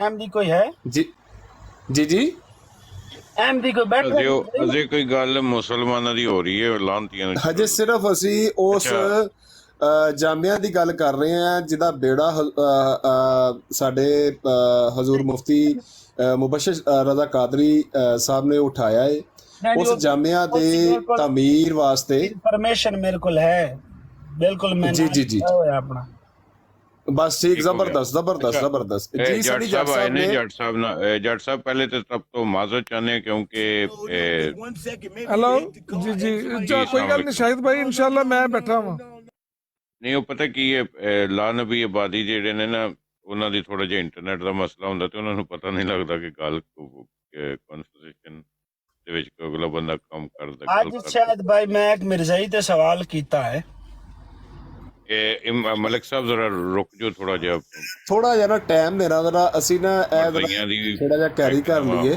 ਐਮਡੀ ਕੋਈ ਹੈ ਜੀ ਜੀ ਜੀ ਐਮਡੀ ਕੋਈ ਬੈਠਾ ਅਜੇ ਕੋਈ ਗੱਲ ਮੁਸਲਮਾਨਾਂ ਦੀ ਹੋ ਰਹੀ ਹੈ ਲਾਂਤੀਆਂ ਨੂੰ। ਹਜੇ ਸਿਰਫ ਅਸੀਂ ਉਸ ਜਾਮਿਆ ਦੀ ਗੱਲ ਕਰ ਰਹੇ ਹਾਂ ਜਿਹਦਾ ਬੇੜਾ ਸਾਡੇ ਹਜ਼ੂਰ ਮੁਫਤੀ ਮੁਬਸ਼ਰ ਰਜ਼ਾ ਕਾਦਰੀ ਸਾਹਿਬ ਨੇ ਉਠਾਇਆ ਹੈ। ਉਸ ਜਾਮਿਆ ਦੇ ਤਾਮੀਰ ਵਾਸਤੇ ਇਨਫੋਰਮੇਸ਼ਨ ਮੇਰੇ ਕੋਲ ਹੈ ਬਿਲਕੁਲ। ਮੈਂ ਜੀ ਜੀ ਜੀ ਹੋਇਆ ਆਪਣਾ ਬਸ ਠੀਕ, ਜ਼ਬਰਦਸਤ ਜ਼ਬਰਦਸਤ ਜ਼ਬਰਦਸਤ ਜੀ। ਸਾਡੀ ਜੱਟ ਸਾਹਿਬ ਨੇ ਜੱਟ ਸਾਹਿਬ ਪਹਿਲੇ ਤੇ ਸਭ ਤੋਂ ਮਾਜ਼ਰਤ ਚਾਹੁੰਦੇ ਕਿਉਂਕਿ ਹੈਲੋ ਜੀ ਜੀ, ਕੋਈ ਗੱਲ ਨਹੀਂ ਸ਼ਾਹਿਦ ਭਾਈ, ਇਨਸ਼ਾਅੱਲਾ ਮੈਂ ਬੈਠਾ ਹਾਂ। ਨਹੀਂ ਉਹ ਪਤਾ ਕੀ ਹੈ, ਲਾ ਨਬੀ ਆਬਾਦੀ ਜਿਹੜੇ ਨੇ ਨਾ ਉਹਨਾਂ ਦੀ ਥੋੜਾ ਜਿਹਾ ਇੰਟਰਨੈਟ ਦਾ ਮਸਲਾ ਹੁੰਦਾ ਤੇ ਉਹਨਾਂ ਨੂੰ ਪਤਾ ਨਹੀਂ ਲੱਗਦਾ ਕਿ ਗੱਲ ਕਨਵਰਸੇਸ਼ਨ ਦੇ ਵਿੱਚ ਅਗਲਾ ਬੰਦਾ ਕੰਮ ਕਰਦਾ। ਅੱਜ ਸ਼ਾਇਦ ਭਾਈ ਮੈਂ ਇੱਕ ਮਿਰਜ਼ਾਈ ਤੇ ਸਵਾਲ ਕੀਤਾ ਹੈ। ਮਲਿਕ ਸਾਹਿਬ ਜ਼ਰਾ ਰੁਕ ਜਾਓ ਥੋੜਾ ਜਿਹਾ ਨਾ ਟਾਈਮ ਦੇਣਾ ਜ਼ਰਾ, ਅਸੀਂ ਨਾ ਇਹ ਥੋੜਾ ਜਿਹਾ ਕੈਰੀ ਕਰ ਲਈਏ।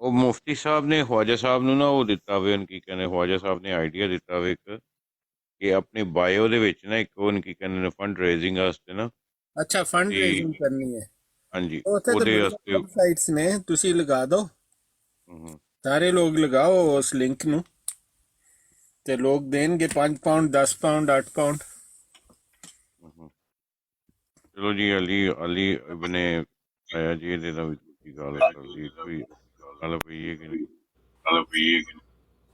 ਉਹ ਮੁਫਤੀ ਸਾਹਿਬ ਨੇ ਖਵਾਜਾ ਸਾਹਿਬ ਨੂੰ ਨਾ ਉਹ ਦਿੱਤਾ ਵੇ, ਕੀ ਕਹਿੰਦੇ ਖਵਾਜਾ ਸਾਹਿਬ ਨੇ ਆਈਡੀਆ ਦਿੱਤਾ ਵੇ ਇੱਕ ਕਿ ਆਪਣੀ ਬਾਇਓ ਦੇ ਵਿੱਚ ਨਾ ਇੱਕ ਉਹ ਕੀ ਕਹਿੰਦੇ ਨੇ ਫੰਡ ਰੇਜ਼ਿੰਗ ਵਾਸਤੇ ਨਾ। ਅੱਛਾ ਫੰਡ ਰੇਜ਼ਿੰਗ ਕਰਨੀ ਹੈ। ਹਾਂਜੀ ਉਹਦੇ ਵਾਸਤੇ ਵੈਬਸਾਈਟਸ ਨੇ, ਤੁਸੀਂ ਲਗਾ ਦਿਓ, ਸਾਰੇ ਲੋਕ ਲਗਾਓ ਉਸ ਲਿੰਕ ਨੂੰ ਤੇ ਲੋਕ ਦੇਣਗੇ 5 ਪਾਉਂਡ 10 ਪਾਉਂਡ 8 ਪਾਉਂਡ। ਚਲੋ ਜੀ ਅਲੀ ਇਬਨ ਆਇਆ ਜੀ ਇਹਦੇ ਦਾ ਵੀ ਗੱਲ ਕਰਦੀ ਕੋਈ ਗੱਲ ਪਈ ਹੈ ਕਿ ਨਹੀਂ।